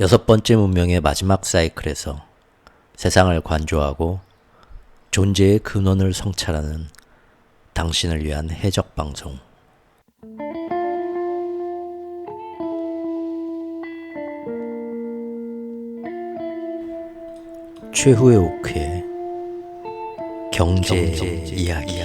6번째 문명의 마지막 사이클에서 세상을 관조하고 존재의 근원을 성찰하는 당신을 위한 해적 방송. 최후의 오크의 경제 이야기.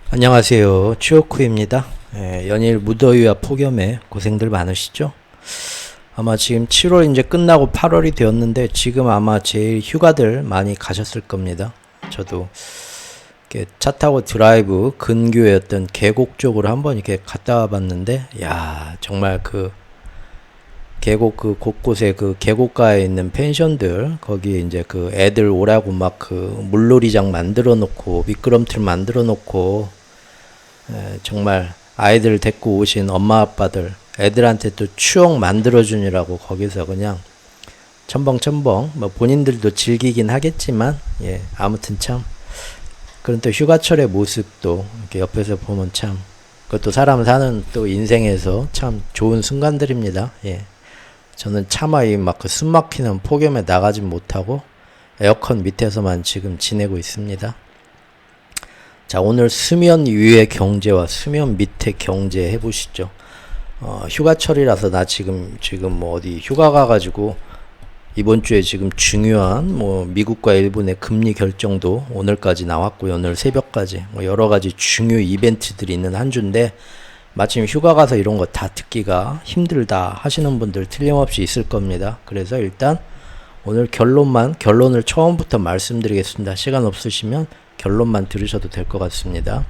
안녕하세요. 추오쿠입니다. 연일 무더위와 폭염에 고생들 많으시죠? 아마 지금 7월 이제 끝나고 8월이 되었는데 지금 아마 제일 휴가들 많이 가셨을 겁니다. 저도 이렇게 차 타고 드라이브 근교의 어떤 계곡 쪽으로 한번 이렇게 갔다 와봤는데, 야, 정말 그 계곡 그 곳곳에 그 계곡가에 있는 펜션들, 거기에 이제 그 애들 오라고 막 그 물놀이장 만들어 놓고 미끄럼틀 만들어 놓고, 정말 아이들 데리고 오신 엄마 아빠들 애들한테 또 추억 만들어 주느라고 거기서 그냥 첨벙첨벙, 뭐 본인들도 즐기긴 하겠지만, 아무튼 참 그런 또 휴가철의 모습도 이렇게 옆에서 보면 참, 그것도 사람 사는 또 인생에서 참 좋은 순간들입니다. 저는 차마 이 막 그 숨 막히는 폭염에 나가지 못하고 에어컨 밑에서만 지금 지내고 있습니다. 자, 오늘 수면 위의 경제와 수면 밑의 경제 해보시죠. 휴가철이라서 나 지금 뭐 어디 휴가 가가지고 이번 주에 지금 중요한 뭐 미국과 일본의 금리 결정도 오늘까지 나왔고요. 오늘 새벽까지 뭐 여러 가지 중요 이벤트들이 있는 한 주인데, 마침 휴가 가서 이런 거 다 듣기가 힘들다 하시는 분들 틀림없이 있을 겁니다. 그래서 일단 오늘 결론을 처음부터 말씀드리겠습니다. 시간 없으시면 결론만 들으셔도 될 것 같습니다.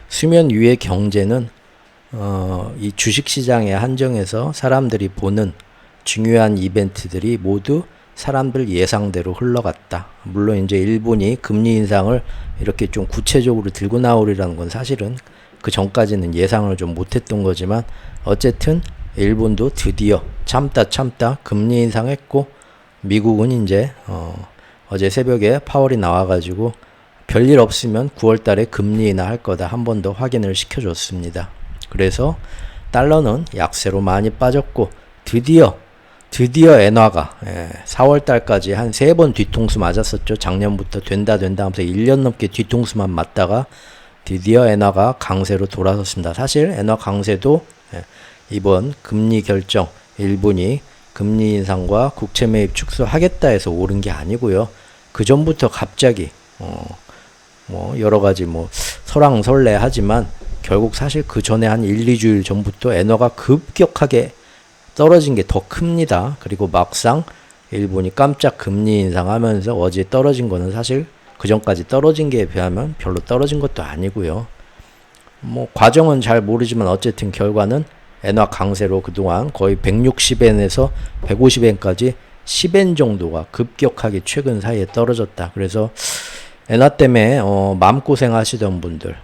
수면 위의 경제는 이 주식시장에 한정해서 사람들이 보는 중요한 이벤트들이 모두 사람들 예상대로 흘러갔다. 물론 이제 일본이 금리 인상을 이렇게 좀 구체적으로 들고 나오리라는 건 사실은 그 전까지는 예상을 좀 못했던 거지만, 어쨌든 일본도 드디어 참다 금리 인상했고, 미국은 이제 어제 새벽에 파월이 나와가지고 별일 없으면 9월 달에 금리 인하할 거다 한 번 더 확인을 시켜줬습니다. 그래서 달러는 약세로 많이 빠졌고, 드디어 엔화가 4월 달까지 한 3번 뒤통수 맞았었죠. 작년부터 된다 하면서 1년 넘게 뒤통수만 맞다가 드디어 엔화가 강세로 돌아섰습니다. 사실 엔화 강세도 이번 금리 결정, 일본이 금리 인상과 국채 매입 축소하겠다 해서 오른 게 아니고요. 그 전부터 갑자기 뭐 여러 가지 뭐 설왕설래하지만 결국 사실 그 전에 한 1-2주일 전부터 엔화가 급격하게 떨어진 게 더 큽니다. 그리고 막상 일본이 깜짝 금리 인상하면서 어제 떨어진 거는 사실 그 전까지 떨어진 게에 비하면 별로 떨어진 것도 아니고요. 뭐 과정은 잘 모르지만 어쨌든 결과는 엔화 강세로 그동안 거의 160엔에서 150엔까지 10엔 정도가 급격하게 최근 사이에 떨어졌다. 그래서 엔화 때문에 마음고생 하시던 분들,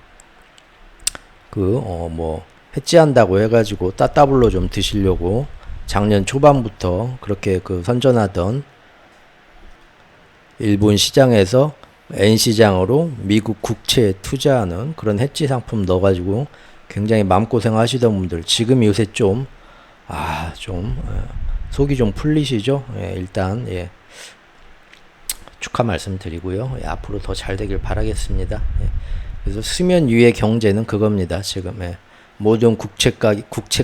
뭐 해지한다고 해가지고 따따블로 좀 드시려고 작년 초반부터 그렇게 선전하던 일본 시장에서 N시장으로 미국 국채에 투자하는 그런 해지 상품 넣어가지고 굉장히 마음고생 하시던 분들, 지금 요새 속이 좀 풀리시죠? 일단 축하 말씀드리고요. 앞으로 더 잘 되길 바라겠습니다. 그래서 수면 위의 경제는 그겁니다. 지금 모든 국채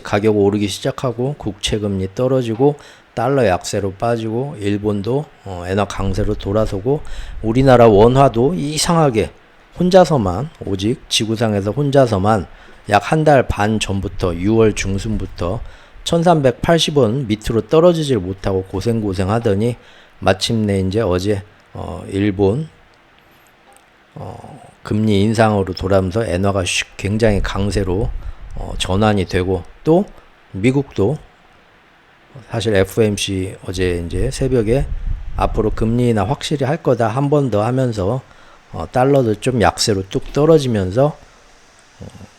가격 오르기 시작하고 국채 금리 떨어지고 달러 약세로 빠지고 일본도 엔화 강세로 돌아서고 우리나라 원화도 이상하게 혼자서만 오직 지구상에서 혼자서만 약 한 달 반 전부터 6월 중순부터 1380원 밑으로 떨어지질 못하고 고생 하더니 마침내 이제 어제 일본 금리 인상으로 돌아오면서 엔화가 굉장히 강세로 전환이 되고 또 미국도 사실 FOMC 어제 이제 새벽에 앞으로 금리 인하 확실히 할 거다 한 번 더 하면서 달러도 좀 약세로 뚝 떨어지면서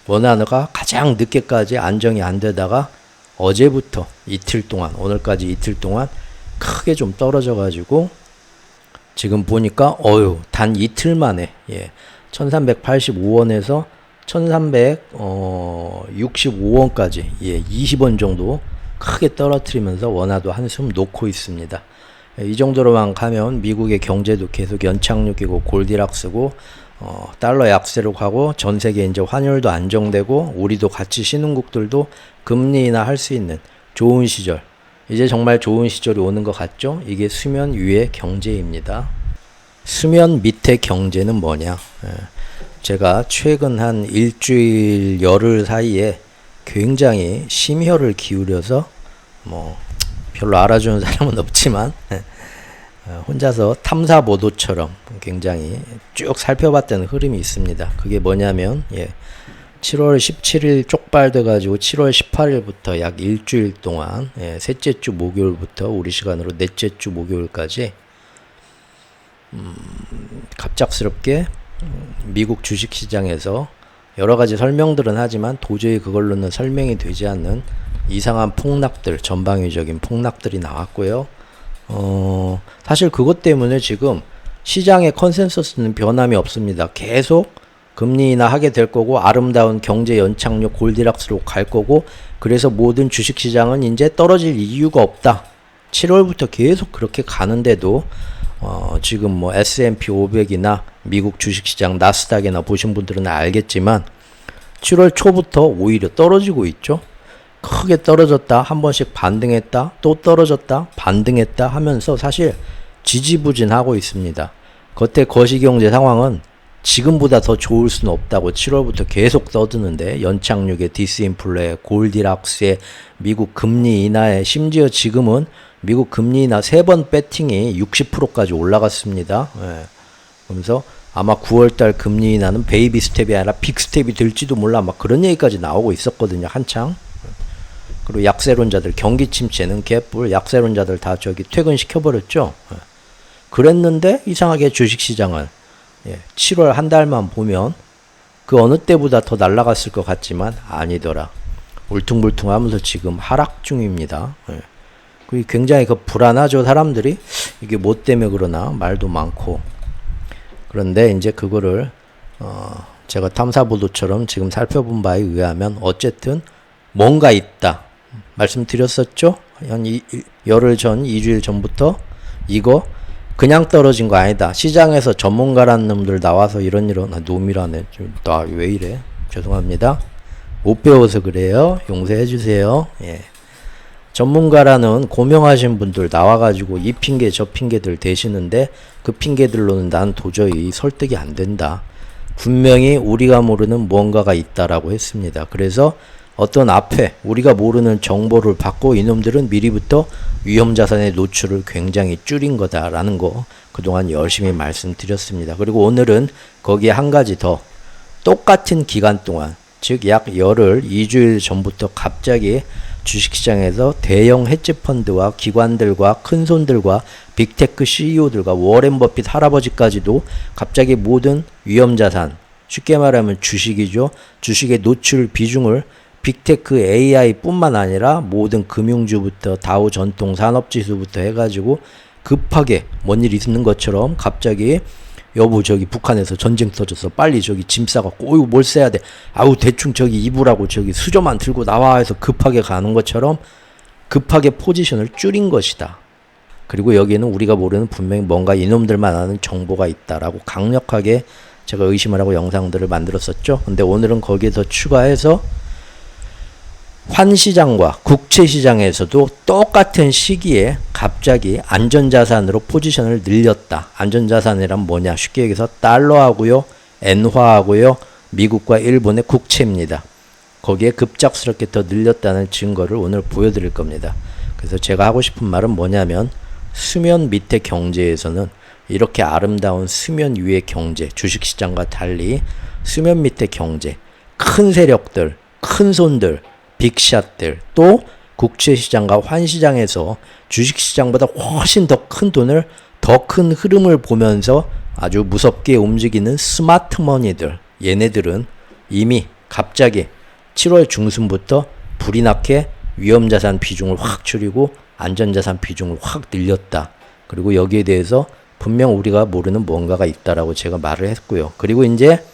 원화가 가장 늦게까지 안정이 안 되다가 어제부터 이틀 동안 오늘까지 이틀 동안 크게 좀 떨어져 가지고 지금 보니까 단 이틀 만에 1385원에서 1365원까지 20원 정도 크게 떨어뜨리면서 원화도 한숨 놓고 있습니다. 이 정도로만 가면 미국의 경제도 계속 연착륙이고 골디락스고 달러 약세로 가고 전 세계 이제 환율도 안정되고 우리도 같이 신흥국들도 금리 인하 할 수 있는 좋은 시절, 이제 정말 좋은 시절이 오는 것 같죠? 이게 수면 위의 경제입니다. 수면 밑의 경제는 뭐냐? 제가 최근 한 일주일 열흘 사이에 굉장히 심혈을 기울여서 별로 알아주는 사람은 없지만 혼자서 탐사보도처럼 굉장히 쭉 살펴봤던 흐름이 있습니다. 그게 뭐냐면 7월 17일 쪽발돼 가지고 7월 18일부터 약 일주일 동안 셋째 주 목요일부터 우리 시간으로 넷째 주 목요일까지 갑작스럽게 미국 주식시장에서 여러 가지 설명들은 하지만 도저히 그걸로는 설명이 되지 않는 이상한 폭락들, 전방위적인 폭락들이 나왔고요. 사실 그것 때문에 지금 시장의 컨센서스는 변함이 없습니다. 계속 금리 인하 하게 될 거고 아름다운 경제 연착륙 골디락스로 갈 거고 그래서 모든 주식시장은 이제 떨어질 이유가 없다. 7월부터 계속 그렇게 가는데도 지금 S&P 500이나 미국 주식시장 나스닥이나 보신 분들은 알겠지만 7월 초부터 오히려 떨어지고 있죠. 크게 떨어졌다 한 번씩 반등했다 또 떨어졌다 반등했다 하면서 사실 지지부진하고 있습니다. 겉에 거시경제 상황은 지금보다 더 좋을 수는 없다고 7월부터 계속 떠드는데 연착륙에 디스인플레, 골디락스에 미국 금리 인하에 심지어 지금은 미국 금리 인하 3번 배팅이 60%까지 올라갔습니다. 그러면서 아마 9월달 금리 인하는 베이비 스텝이 아니라 빅 스텝이 될지도 몰라 막 그런 얘기까지 나오고 있었거든요. 한창. 그리고 약세론자들 경기 침체는 개뿔 약세론자들 다 퇴근시켜버렸죠. 그랬는데 이상하게 주식시장은 7월 한 달만 보면 그 어느 때보다 더 날아갔을 것 같지만 아니더라. 울퉁불퉁하면서 지금 하락 중입니다. 그게 굉장히 불안하죠. 사람들이 이게 뭐 때문에 그러나 말도 많고. 그런데 이제 그거를 제가 탐사보도처럼 지금 살펴본 바에 의하면 어쨌든 뭔가 있다. 말씀드렸었죠? 한 열흘 전, 2주일 전부터 이거 그냥 떨어진 거 아니다. 시장에서 전문가라는 놈들 나와서 이런 놈이라네. 나 왜 이래? 죄송합니다. 못 배워서 그래요. 용서해 주세요. 전문가라는 고명하신 분들 나와가지고 이 핑계 저 핑계들 대시는데 그 핑계들로는 난 도저히 설득이 안 된다. 분명히 우리가 모르는 뭔가가 있다라고 했습니다. 그래서 어떤 앞에 우리가 모르는 정보를 받고 이놈들은 미리부터 위험자산의 노출을 굉장히 줄인 거다라는 거 그동안 열심히 말씀드렸습니다. 그리고 오늘은 거기에 한 가지 더 똑같은 기간 동안 즉 약 열흘 2주일 전부터 갑자기 주식시장에서 대형 헤지펀드와 기관들과 큰손들과 빅테크 CEO들과 워렌 버핏 할아버지까지도 갑자기 모든 위험자산 쉽게 말하면 주식이죠. 주식의 노출 비중을 빅테크 AI 뿐만 아니라 모든 금융주부터 다우 전통 산업지수부터 해가지고 급하게 뭔 일 있는 것처럼 갑자기 여보 저기 북한에서 전쟁 터졌어 빨리 저기 짐 싸갖고 어이구 뭘 써야 돼 아우 대충 저기 입으라고 저기 수저만 들고 나와 해서 급하게 가는 것처럼 급하게 포지션을 줄인 것이다. 그리고 여기에는 우리가 모르는 분명히 뭔가 이놈들만 아는 정보가 있다라고 강력하게 제가 의심을 하고 영상들을 만들었었죠. 근데 오늘은 거기에 더 추가해서 환시장과 국채시장에서도 똑같은 시기에 갑자기 안전자산으로 포지션을 늘렸다. 안전자산이란 뭐냐? 쉽게 얘기해서 달러하고요, 엔화하고요, 미국과 일본의 국채입니다. 거기에 급작스럽게 더 늘렸다는 증거를 오늘 보여드릴 겁니다. 그래서 제가 하고 싶은 말은 뭐냐면 수면 밑의 경제에서는 이렇게 아름다운 수면 위의 경제, 주식시장과 달리 수면 밑의 경제, 큰 세력들, 큰 손들, 빅샷들, 또 국채시장과 환시장에서 주식시장보다 훨씬 더 큰 돈을, 더 큰 흐름을 보면서 아주 무섭게 움직이는 스마트머니들, 얘네들은 이미 갑자기 7월 중순부터 불이 나게 위험자산 비중을 확 줄이고 안전자산 비중을 확 늘렸다. 그리고 여기에 대해서 분명 우리가 모르는 뭔가가 있다라고 제가 말을 했고요. 그리고 이제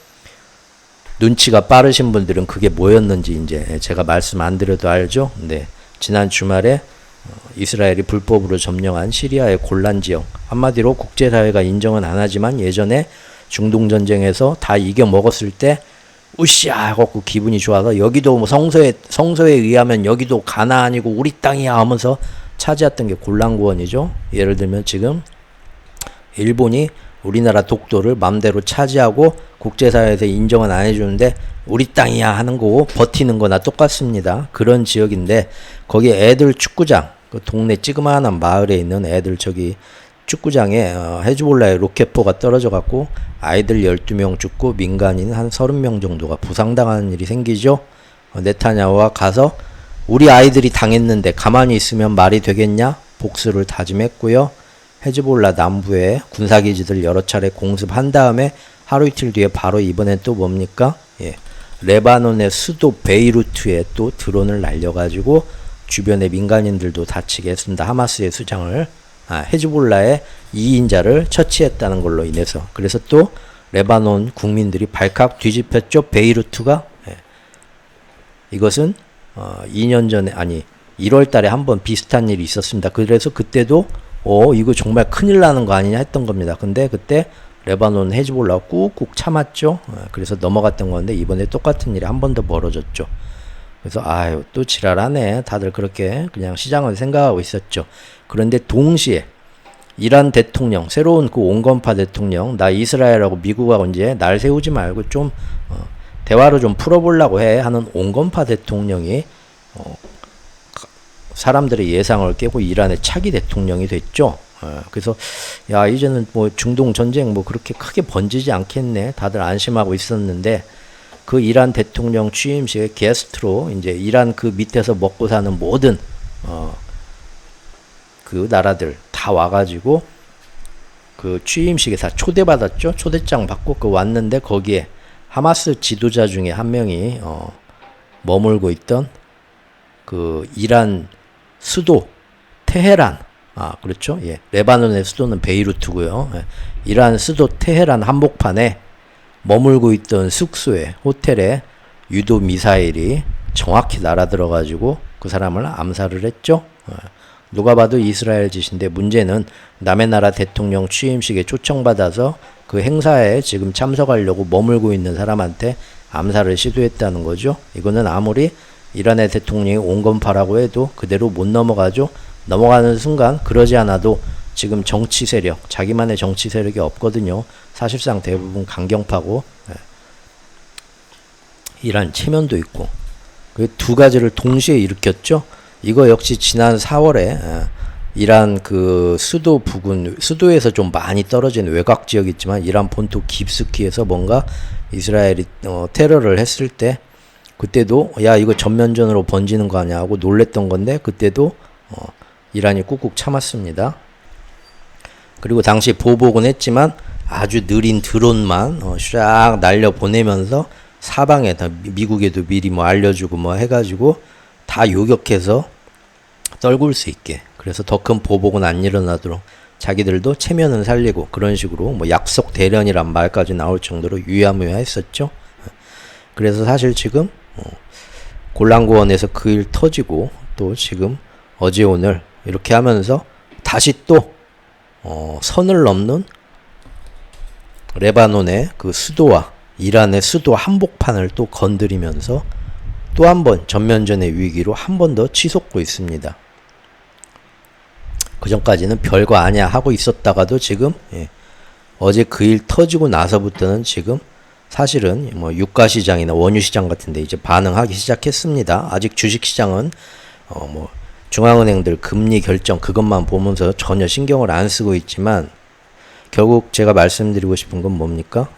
눈치가 빠르신 분들은 그게 뭐였는지 이제 제가 말씀 안 드려도 알죠. 네. 지난 주말에 이스라엘이 불법으로 점령한 시리아의 골란 지역, 한마디로 국제사회가 인정은 안 하지만 예전에 중동 전쟁에서 다 이겨 먹었을 때 으쌰 하고 기분이 좋아서 여기도 뭐 성서에 의하면 여기도 가나안이고 우리 땅이야 하면서 차지했던 게 골란구원이죠. 예를 들면 지금 일본이 우리나라 독도를 맘대로 차지하고 국제사회에서 인정은 안 해주는데 우리 땅이야 하는 거고 버티는 거나 똑같습니다. 그런 지역인데 거기 애들 축구장, 그 동네 찌그마한 마을에 있는 애들 저기 축구장에 헤즈볼라의 로켓포가 떨어져 갖고 아이들 12명 죽고 민간인 한 30명 정도가 부상당하는 일이 생기죠. 네타냐후가 가서 우리 아이들이 당했는데 가만히 있으면 말이 되겠냐? 복수를 다짐했고요. 헤즈볼라 남부에 군사기지들 여러 차례 공습한 다음에 하루 이틀 뒤에 바로 이번엔 또 뭡니까? 예. 레바논의 수도 베이루트에 또 드론을 날려가지고 주변의 민간인들도 다치게 했습니다. 하마스의 수장을, 헤즈볼라의 2인자를 처치했다는 걸로 인해서. 그래서 또 레바논 국민들이 발칵 뒤집혔죠. 베이루트가. 예. 이것은 2년 전에, 아니 1월 달에 한번 비슷한 일이 있었습니다. 그래서 그때도 이거 정말 큰일 나는 거 아니냐 했던 겁니다. 근데 그때 레바논 헤즈볼라가 꾹꾹 참았죠. 그래서 넘어갔던 건데 이번에 똑같은 일이 한 번 더 벌어졌죠. 그래서 아유 또 지랄하네. 다들 그렇게 그냥 시장을 생각하고 있었죠. 그런데 동시에 이란 대통령, 새로운 그 온건파 대통령, 나 이스라엘하고 미국하고 이제 날 세우지 말고 좀 대화로 좀 풀어보려고 해 하는 온건파 대통령이 사람들의 예상을 깨고 이란의 차기 대통령이 됐죠. 그래서 야 이제는 뭐 중동 전쟁 뭐 그렇게 크게 번지지 않겠네. 다들 안심하고 있었는데 그 이란 대통령 취임식에 게스트로 이제 이란 그 밑에서 먹고 사는 모든 그 나라들 다 와가지고 그 취임식에 다 초대받았죠. 초대장 받고 그 왔는데 거기에 하마스 지도자 중에 한 명이 머물고 있던 그 이란 수도 테헤란, 그렇죠. 예. 레바논의 수도는 베이루트고요. 예. 이란 수도 테헤란 한복판에 머물고 있던 숙소에, 호텔에 유도 미사일이 정확히 날아들어가지고 그 사람을 암살을 했죠. 예. 누가 봐도 이스라엘 짓인데 문제는 남의 나라 대통령 취임식에 초청받아서 그 행사에 지금 참석하려고 머물고 있는 사람한테 암살을 시도했다는 거죠. 이거는 아무리 이란의 대통령이 온건파라고 해도 그대로 못 넘어가죠. 넘어가는 순간 그러지 않아도 지금 정치 세력, 자기만의 정치 세력이 없거든요. 사실상 대부분 강경파고 이란 체면도 있고 그 두 가지를 동시에 일으켰죠. 이거 역시 지난 4월에 이란 그 수도 부근, 수도에서 좀 많이 떨어진 외곽 지역 있지만 이란 본토 깊숙이 해서 뭔가 이스라엘이 테러를 했을 때 그때도 야 이거 전면전으로 번지는 거 아니야 하고 놀랬던 건데 그때도 이란이 꾹꾹 참았습니다. 그리고 당시 보복은 했지만 아주 느린 드론만 샥 날려 보내면서 사방에 다 미국에도 미리 뭐 알려주고 뭐 해가지고 다 요격해서 떨굴 수 있게. 그래서 더 큰 보복은 안 일어나도록 자기들도 체면은 살리고 그런 식으로 뭐 약속 대련이란 말까지 나올 정도로 유야무야했었죠. 그래서 사실 지금 골란고원에서 그 일 터지고 또 지금 어제 오늘 이렇게 하면서 다시 또 선을 넘는 레바논의 그 수도와 이란의 수도 한복판을 또 건드리면서 또 한 번 전면전의 위기로 한 번 더 치솟고 있습니다. 그 전까지는 별거 아니야 하고 있었다가도 지금 어제 그 일 터지고 나서부터는 지금 사실은 뭐 유가시장이나 원유시장 같은데 이제 반응하기 시작했습니다. 아직 주식시장은 뭐 중앙은행들 금리 결정 그것만 보면서 전혀 신경을 안 쓰고 있지만 결국 제가 말씀드리고 싶은 건 뭡니까?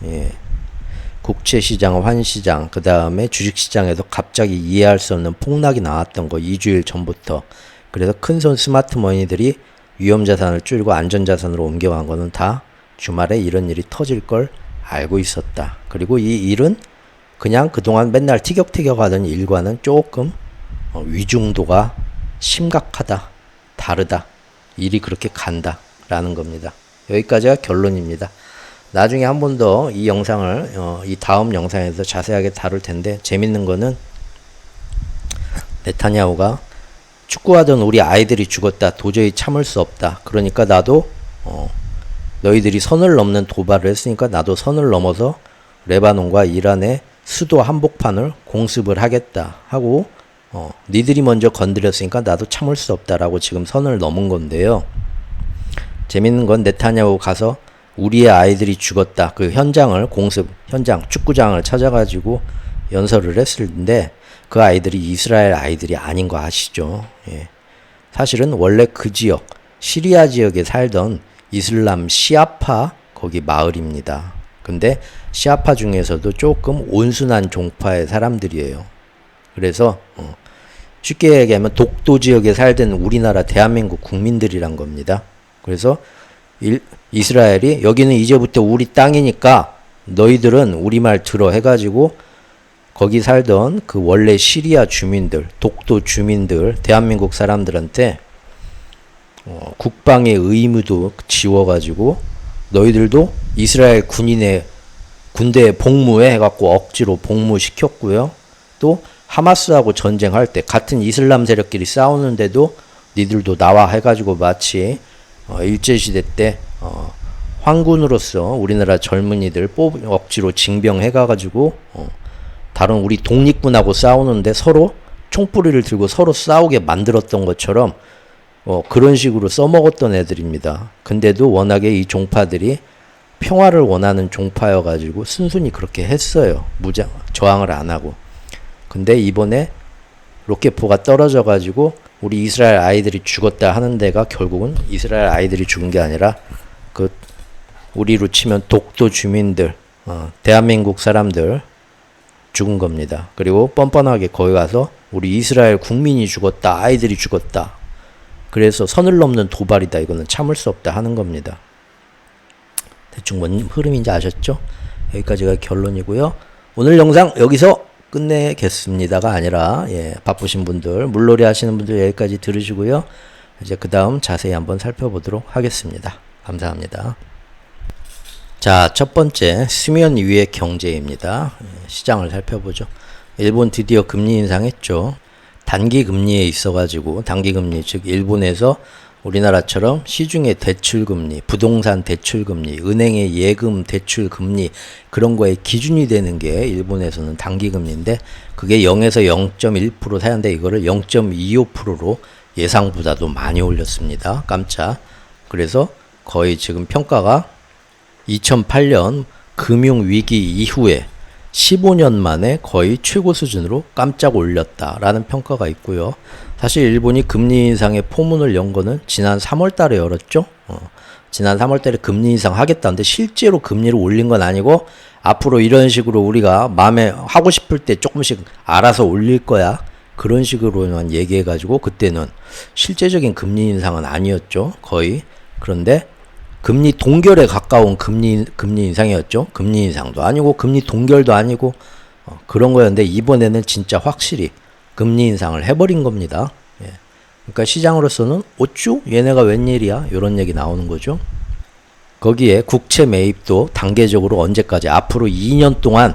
국채시장, 환시장, 그 다음에 주식시장에서 갑자기 이해할 수 없는 폭락이 나왔던 거 2주일 전부터. 그래서 큰손 스마트머니들이 위험자산을 줄이고 안전자산으로 옮겨간 거는 다 주말에 이런 일이 터질 걸 알고 있었다. 그리고 이 일은 그냥 그동안 맨날 티격태격 하던 일과는 조금 위중도가 심각하다, 다르다, 일이 그렇게 간다 라는 겁니다. 여기까지가 결론입니다. 나중에 한 번 더 이 영상을 이 다음 영상에서 자세하게 다룰 텐데 재밌는 거는 네타냐후가 축구하던 우리 아이들이 죽었다. 도저히 참을 수 없다. 그러니까 나도 너희들이 선을 넘는 도발을 했으니까 나도 선을 넘어서 레바논과 이란의 수도 한복판을 공습을 하겠다 하고 니들이 먼저 건드렸으니까 나도 참을 수 없다라고 지금 선을 넘은 건데요. 재밌는 건 네타냐후 가서 우리의 아이들이 죽었다. 그 현장을 공습 현장 축구장을 찾아가지고 연설을 했을텐데 그 아이들이 이스라엘 아이들이 아닌 거 아시죠? 사실은 원래 그 지역 시리아 지역에 살던 이슬람 시아파 거기 마을입니다. 근데 시아파 중에서도 조금 온순한 종파의 사람들이에요. 그래서 쉽게 얘기하면 독도 지역에 살던 우리나라 대한민국 국민들이란 겁니다. 그래서 이스라엘이 여기는 이제부터 우리 땅이니까 너희들은 우리 말 들어 해가지고 거기 살던 그 원래 시리아 주민들, 독도 주민들, 대한민국 사람들한테 국방의 의무도 지워가지고 너희들도 이스라엘 군인의 군대에 복무해 해갖고 억지로 복무시켰고요. 또 하마스하고 전쟁할 때 같은 이슬람 세력끼리 싸우는데도 니들도 나와 해가지고 마치 일제시대 때 황군으로서 우리나라 젊은이들 억지로 징병해가가지고 다른 우리 독립군하고 싸우는데 서로 총뿌리를 들고 서로 싸우게 만들었던 것처럼 그런 식으로 써먹었던 애들입니다. 근데도 워낙에 이 종파들이 평화를 원하는 종파여가지고 순순히 그렇게 했어요. 저항을 안 하고. 근데 이번에 로켓포가 떨어져가지고 우리 이스라엘 아이들이 죽었다 하는 데가 결국은 이스라엘 아이들이 죽은 게 아니라 그 우리로 치면 독도 주민들, 대한민국 사람들 죽은 겁니다. 그리고 뻔뻔하게 거기 가서 우리 이스라엘 국민이 죽었다, 아이들이 죽었다. 그래서 선을 넘는 도발이다. 이거는 참을 수 없다 하는 겁니다. 대충 뭔 흐름인지 아셨죠? 여기까지가 결론이고요. 오늘 영상 여기서 끝내겠습니다가 아니라 바쁘신 분들, 물놀이 하시는 분들 여기까지 들으시고요. 이제 그 다음 자세히 한번 살펴보도록 하겠습니다. 감사합니다. 자, 첫 번째 수면 위의 경제입니다. 시장을 살펴보죠. 일본 드디어 금리 인상했죠. 단기 금리에 있어가지고 단기 금리 즉 일본에서 우리나라처럼 시중의 대출금리, 부동산 대출금리, 은행의 예금 대출금리 그런 거에 기준이 되는 게 일본에서는 단기금리인데 그게 0에서 0.1% 사는데 이거를 0.25%로 예상보다도 많이 올렸습니다. 깜짝. 그래서 거의 지금 평가가 2008년 금융위기 이후에 15년 만에 거의 최고 수준으로 깜짝 올렸다라는 평가가 있고요. 사실 일본이 금리 인상의 포문을 연 거는 지난 3월 달에 열었죠. 지난 3월 달에 금리 인상 하겠다는데 실제로 금리를 올린 건 아니고 앞으로 이런 식으로 우리가 마음에 하고 싶을 때 조금씩 알아서 올릴 거야. 그런 식으로만 얘기해가지고 그때는 실제적인 금리 인상은 아니었죠. 거의. 그런데 금리 동결에 가까운 금리 인상이었죠. 금리 인상도 아니고 금리 동결도 아니고 그런 거였는데 이번에는 진짜 확실히 금리 인상을 해버린 겁니다. 그러니까 시장으로서는 어쭈? 얘네가 웬일이야? 이런 얘기 나오는 거죠. 거기에 국채 매입도 단계적으로 언제까지 앞으로 2년 동안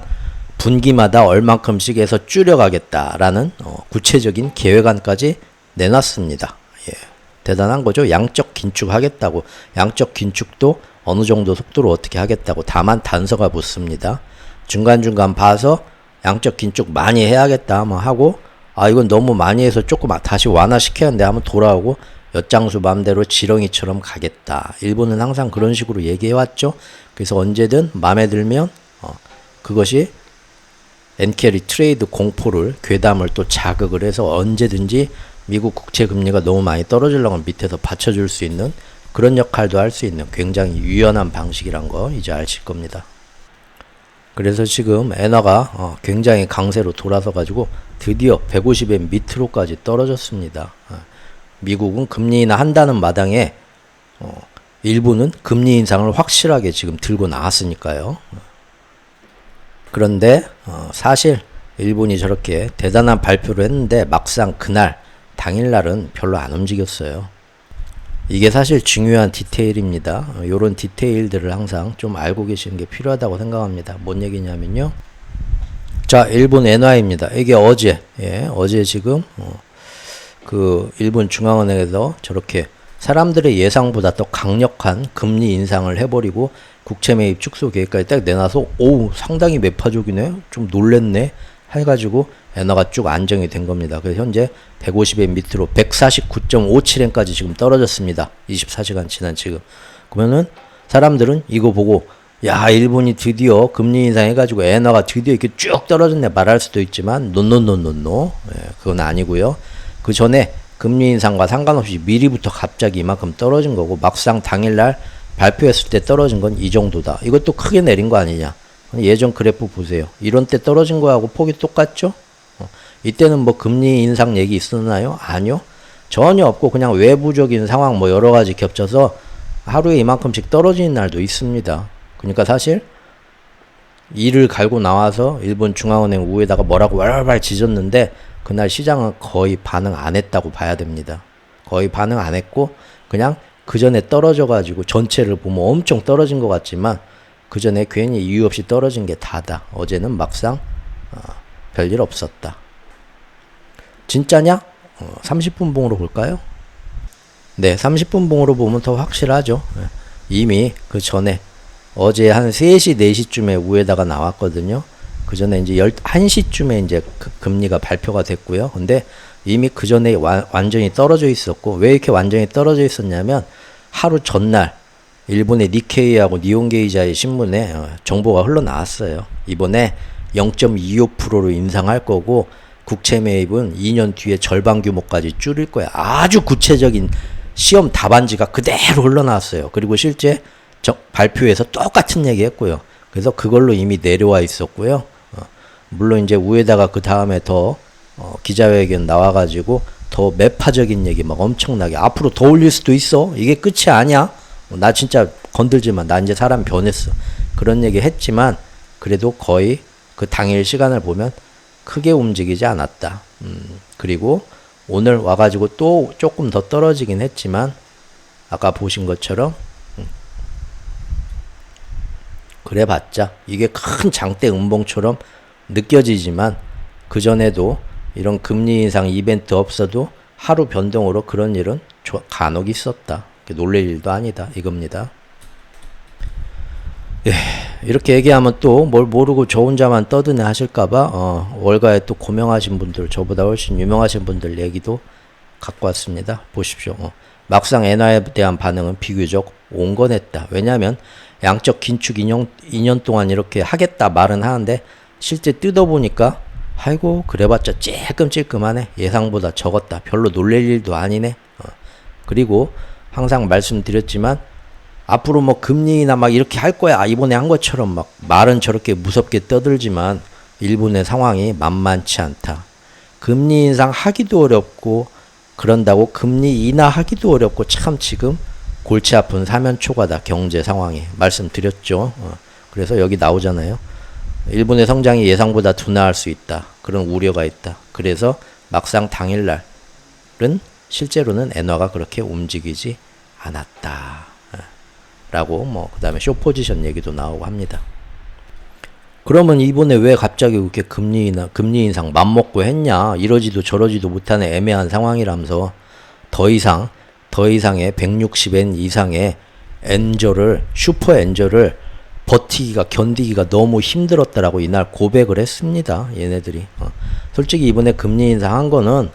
분기마다 얼만큼씩 해서 줄여가겠다라는 구체적인 계획안까지 내놨습니다. 대단한 거죠. 양적 긴축하겠다고. 양적 긴축도 어느 정도 속도로 어떻게 하겠다고. 다만 단서가 붙습니다. 중간중간 봐서 양적 긴축 많이 해야겠다 뭐 하고, 아 이건 너무 많이 해서 조금 다시 완화시켜야 하는데 하면 돌아오고 엿장수 맘대로 지렁이처럼 가겠다. 일본은 항상 그런 식으로 얘기해왔죠. 그래서 언제든 마음에 들면 그것이 엔캐리 트레이드 공포를, 괴담을 또 자극을 해서 언제든지 미국 국채 금리가 너무 많이 떨어지려면 밑에서 받쳐줄 수 있는 그런 역할도 할 수 있는 굉장히 유연한 방식이란 거 이제 아실 겁니다. 그래서 지금 엔화가 굉장히 강세로 돌아서 가지고 드디어 150엔 밑으로까지 떨어졌습니다. 미국은 금리 인하 한다는 마당에 일부는 금리 인상을 확실하게 지금 들고 나왔으니까요. 그런데 사실 일본이 저렇게 대단한 발표를 했는데 막상 그날 당일날은 별로 안 움직였어요. 이게 사실 중요한 디테일입니다. 요런 디테일들을 항상 좀 알고 계시는 게 필요하다고 생각합니다. 뭔 얘기냐면요. 자, 일본 엔화입니다. 이게 어제 지금 그 일본 중앙은행에서 저렇게 사람들의 예상보다 더 강력한 금리 인상을 해버리고 국채 매입 축소 계획까지 딱 내놔서 오우 상당히 매파적이네, 좀 놀랬네 해가지고 엔화가 쭉 안정이 된 겁니다. 그래서 현재 150엔 밑으로 149.57엔까지 지금 떨어졌습니다. 24시간 지난 지금. 그러면은 사람들은 이거 보고 야 일본이 드디어 금리 인상해가지고 엔화가 드디어 이렇게 쭉 떨어졌네 말할 수도 있지만 노노노노노, 그건 아니고요. 그 전에 금리 인상과 상관없이 미리부터 갑자기 이만큼 떨어진 거고 막상 당일날 발표했을 때 떨어진 건 이 정도다. 이것도 크게 내린 거 아니냐. 예전 그래프 보세요. 이런 때 떨어진 거하고 폭이 똑같죠? 이때는 뭐 금리 인상 얘기 있었나요? 아니요. 전혀 없고 그냥 외부적인 상황 뭐 여러 가지 겹쳐서 하루에 이만큼씩 떨어지는 날도 있습니다. 그러니까 사실 이를 갈고 나와서 일본 중앙은행 우에다가 뭐라고 왈왈 짖었는데 그날 시장은 거의 반응 안 했다고 봐야 됩니다. 거의 반응 안 했고 그냥 그 전에 떨어져 가지고 전체를 보면 엄청 떨어진 것 같지만 그 전에 괜히 이유 없이 떨어진 게 다다. 어제는 막상 별일 없었다. 진짜냐? 30분 봉으로 볼까요? 네, 30분 봉으로 보면 더 확실하죠. 이미 그 전에 어제 한 3시, 4시쯤에 우에다가 나왔거든요. 그 전에 이제 1시쯤에 이제 금리가 발표가 됐고요. 근데 이미 그 전에 완전히 떨어져 있었고, 왜 이렇게 완전히 떨어져 있었냐면, 하루 전날, 일본의 니케이하고 니혼게이자의 신문에 정보가 흘러나왔어요. 이번에 0.25%로 인상할 거고, 국채 매입은 2년 뒤에 절반 규모까지 줄일 거야. 아주 구체적인 시험 답안지가 그대로 흘러나왔어요. 그리고 실제 발표에서 똑같은 얘기 했고요. 그래서 그걸로 이미 내려와 있었고요. 물론 이제 위에다가 그 다음에 더 기자회견 나와가지고 더 매파적인 얘기 막 엄청나게 앞으로 더 올릴 수도 있어. 이게 끝이 아니야. 나 진짜 건들지 마. 나 이제 사람 변했어. 그런 얘기 했지만 그래도 거의 그 당일 시간을 보면 크게 움직이지 않았다. 그리고 오늘 와가지고 또 조금 더 떨어지긴 했지만 아까 보신 것처럼 그래봤자 이게 큰 장대 음봉처럼 느껴지지만 그전에도 이런 금리 인상 이벤트 없어도 하루 변동으로 그런 일은 간혹 있었다. 놀랄 일도 아니다 이겁니다. 예, 이렇게 얘기하면 또 뭘 모르고 저 혼자만 떠드네 하실까봐 월가에 또 고명하신 분들, 저보다 훨씬 유명하신 분들 얘기도 갖고 왔습니다. 보십시오. 막상 엔화에 대한 반응은 비교적 온건했다. 왜냐하면 양적 긴축 2년 동안 이렇게 하겠다 말은 하는데 실제 뜯어보니까 아이고 그래봤자 찔끔찔끔하네. 예상보다 적었다. 별로 놀랄 일도 아니네. 그리고 항상 말씀드렸지만 앞으로 뭐 금리나 막 이렇게 할 거야. 이번에 한 것처럼 막 말은 저렇게 무섭게 떠들지만 일본의 상황이 만만치 않다. 금리 인상 하기도 어렵고 그런다고 금리 인하하기도 어렵고 참 지금 골치 아픈 사면초가다. 경제 상황이. 말씀드렸죠. 그래서 여기 나오잖아요. 일본의 성장이 예상보다 둔화할 수 있다. 그런 우려가 있다. 그래서 막상 당일날은 실제로는 엔화가 그렇게 움직이지 않았다. 라고 그 다음에 쇼 포지션 얘기도 나오고 합니다. 그러면 이번에 왜 갑자기 그렇게 금리 인상 맘먹고 했냐? 이러지도 저러지도 못하는 애매한 상황이라면서 더 이상의 160엔 이상의 엔저를 슈퍼 엔저를 버티기가 견디기가 너무 힘들었다라고 이날 고백을 했습니다. 얘네들이. 솔직히 이번에 금리 인상한 거는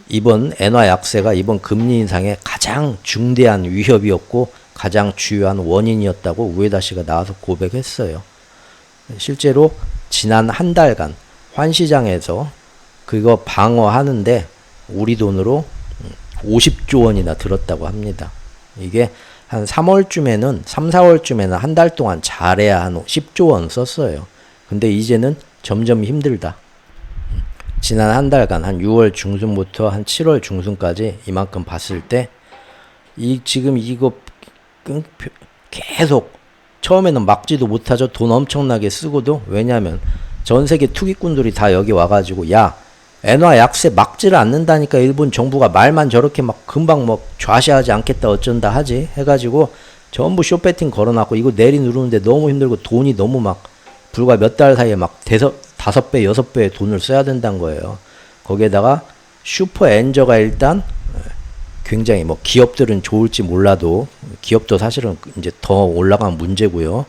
이번 엔화 약세가 이번 금리 인상의 가장 중대한 위협이었고 가장 주요한 원인이었다고 우에다 씨가 나와서 고백했어요. 실제로 지난 한 달간 환시장에서 그거 방어하는데 우리 돈으로 50조 원이나 들었다고 합니다. 이게 한 3월쯤에는 3, 4월쯤에는 한 달 동안 잘해야 한 10조 원 썼어요. 근데 이제는 점점 힘들다. 지난 한 달간 한 6월 중순부터 한 7월 중순까지 이만큼 봤을 때 지금 이거 계속 처음에는 막지도 못하죠. 돈 엄청나게 쓰고도. 왜냐면 전 세계 투기꾼들이 다 여기 와가지고 야 엔화 약세 막지를 않는다니까 일본 정부가 말만 저렇게 막 금방 뭐 좌시하지 않겠다 어쩐다 하지 해가지고 전부 숏배팅 걸어놨고 이거 내리 누르는데 너무 힘들고 돈이 너무 막 불과 몇 달 사이에 막 5배 6배의 돈을 써야 된다는 거예요. 거기에다가 슈퍼 엔저가 일단 굉장히 뭐 기업들은 좋을지 몰라도 기업도 사실은 이제 더 올라간 문제고요.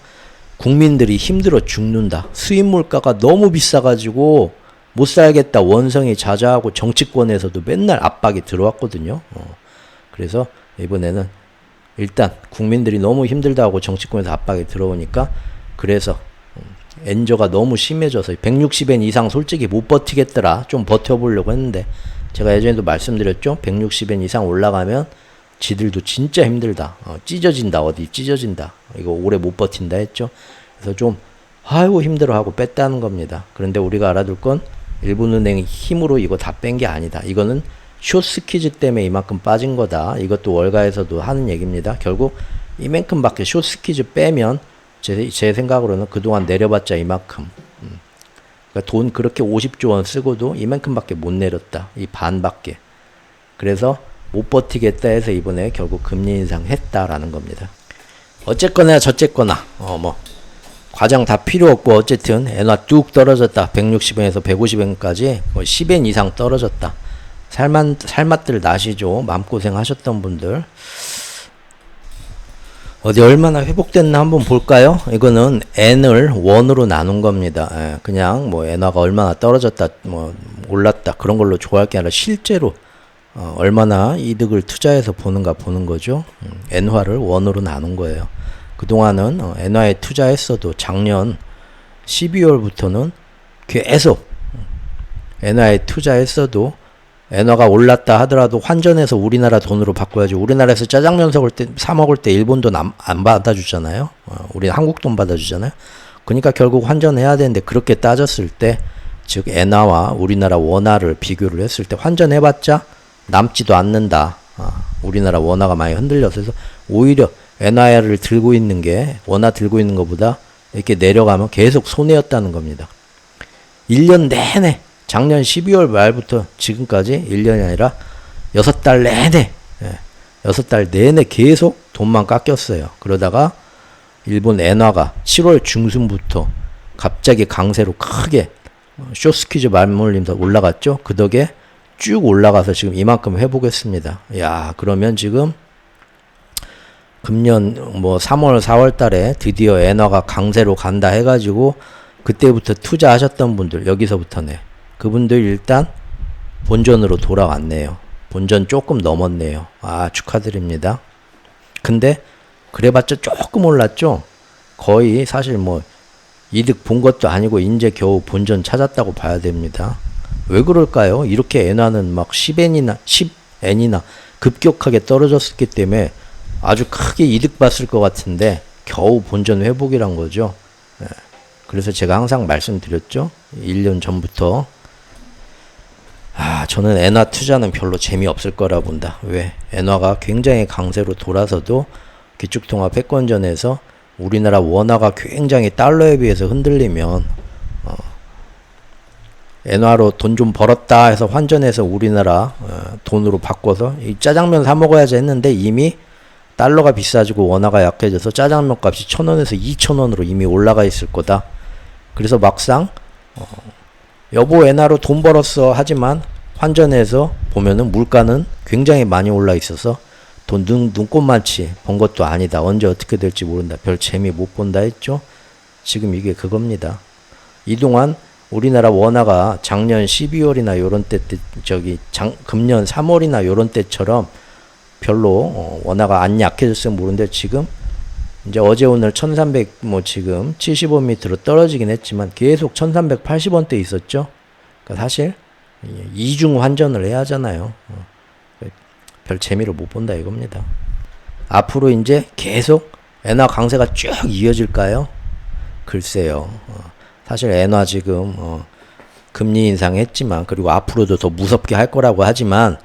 국민들이 힘들어 죽는다. 수입 물가가 너무 비싸가지고 못 살겠다. 원성이 자자하고 정치권에서도 맨날 압박이 들어왔거든요. 그래서 이번에는 일단 국민들이 너무 힘들다 하고 정치권에서 압박이 들어오니까 그래서 엔저가 너무 심해져서 160엔 이상 솔직히 못 버티겠더라. 좀 버텨보려고 했는데 제가 예전에도 말씀드렸죠. 160엔 이상 올라가면 지들도 진짜 힘들다. 찢어진다. 어디 찢어진다. 이거 오래 못 버틴다 했죠. 그래서 좀 아이고 힘들어하고 뺐다는 겁니다. 그런데 우리가 알아둘 건 일본은행이 힘으로 이거 다 뺀 게 아니다. 이거는 숏스퀴즈 때문에 이만큼 빠진 거다. 이것도 월가에서도 하는 얘기입니다. 결국 이만큼밖에 숏스퀴즈 빼면 제 생각으로는 그동안 내려봤자 이만큼. 그러니까 돈 그렇게 50조 원 쓰고도 이만큼밖에 못 내렸다. 이 반밖에. 그래서 못 버티겠다 해서 이번에 결국 금리 인상했다라는 겁니다. 어쨌거나 저쨌거나 뭐 과장 다 필요 없고 어쨌든 엔화 뚝 떨어졌다. 160엔에서 150엔까지 10엔 이상 떨어졌다. 살맛들 나시죠. 마음고생 하셨던 분들. 어디 얼마나 회복됐나 한번 볼까요? 이거는 N을 원으로 나눈 겁니다. 그냥 뭐 엔화가 얼마나 떨어졌다, 뭐 올랐다 그런 걸로 좋아할 게 아니라 실제로 얼마나 이득을 투자해서 보는가 보는 거죠. 엔화를 원으로 나눈 거예요. 그동안은 엔화에 투자했어도 작년 12월부터는 계속 엔화에 투자했어도 엔화가 올랐다 하더라도 환전해서 우리나라 돈으로 바꿔야지. 우리나라에서 짜장면 사 먹을 때 일본 돈 안 받아주잖아요. 우리는 한국 돈 받아주잖아요. 그러니까 결국 환전해야 되는데 그렇게 따졌을 때 즉 엔화와 우리나라 원화를 비교를 했을 때 환전해봤자 남지도 않는다. 우리나라 원화가 많이 흔들려서 그래서 오히려 엔화를 들고 있는 게 원화 들고 있는 것보다 이렇게 내려가면 계속 손해였다는 겁니다. 1년 내내 작년 12월 말부터 지금까지 1년이 아니라 6달 내내 6달 내내 계속 돈만 깎였어요. 그러다가 일본 엔화가 7월 중순부터 갑자기 강세로 크게 숏스퀴즈 말몰림서 올라갔죠. 그 덕에 쭉 올라가서 지금 이만큼 회복했습니다. 야, 그러면 지금 금년 뭐 3월 4월 달에 드디어 엔화가 강세로 간다 해가지고 그때부터 투자하셨던 분들 여기서부터네. 그분들 일단 본전으로 돌아왔네요. 본전 조금 넘었네요. 아, 축하드립니다. 근데 그래봤자 조금 올랐죠. 거의 사실 뭐 이득 본 것도 아니고 이제 겨우 본전 찾았다고 봐야 됩니다. 왜 그럴까요? 이렇게 엔화는 막 10엔이나 급격하게 떨어졌기 때문에 아주 크게 이득 봤을 것 같은데 겨우 본전 회복이란 거죠. 그래서 제가 항상 말씀드렸죠. 1년 전부터 저는 엔화 투자는 별로 재미없을 거라 본다. 왜? 엔화가 굉장히 강세로 돌아서도 기축통화 패권전에서 우리나라 원화가 굉장히 달러에 비해서 흔들리면 엔화로 돈 좀 벌었다 해서 환전해서 우리나라 돈으로 바꿔서 이 짜장면 사 먹어야지 했는데 이미 달러가 비싸지고 원화가 약해져서 짜장면 값이 1,000원에서 2,000원으로 이미 올라가 있을 거다. 그래서 막상 여보 엔화로 돈 벌었어 하지만 환전해서 보면은 물가는 굉장히 많이 올라 있어서 돈 눈꽃만치 본 것도 아니다. 언제 어떻게 될지 모른다. 별 재미 못 본다 했죠. 지금 이게 그겁니다. 이동안 우리나라 원화가 작년 12월이나 요런 때 금년 3월이나 요런 때처럼 별로 원화가 안 약해졌으면 모르는데 지금 이제 어제 오늘 1300 뭐 지금 75m로 떨어지긴 했지만 계속 1380원대 있었죠. 그러니까 사실 이중 환전을 해야 하잖아요. 별 재미를 못 본다 이겁니다. 앞으로 이제 계속 엔화 강세가 쭉 이어질까요? 글쎄요. 사실 엔화 지금 금리 인상했지만 그리고 앞으로도 더 무섭게 할 거라고 하지만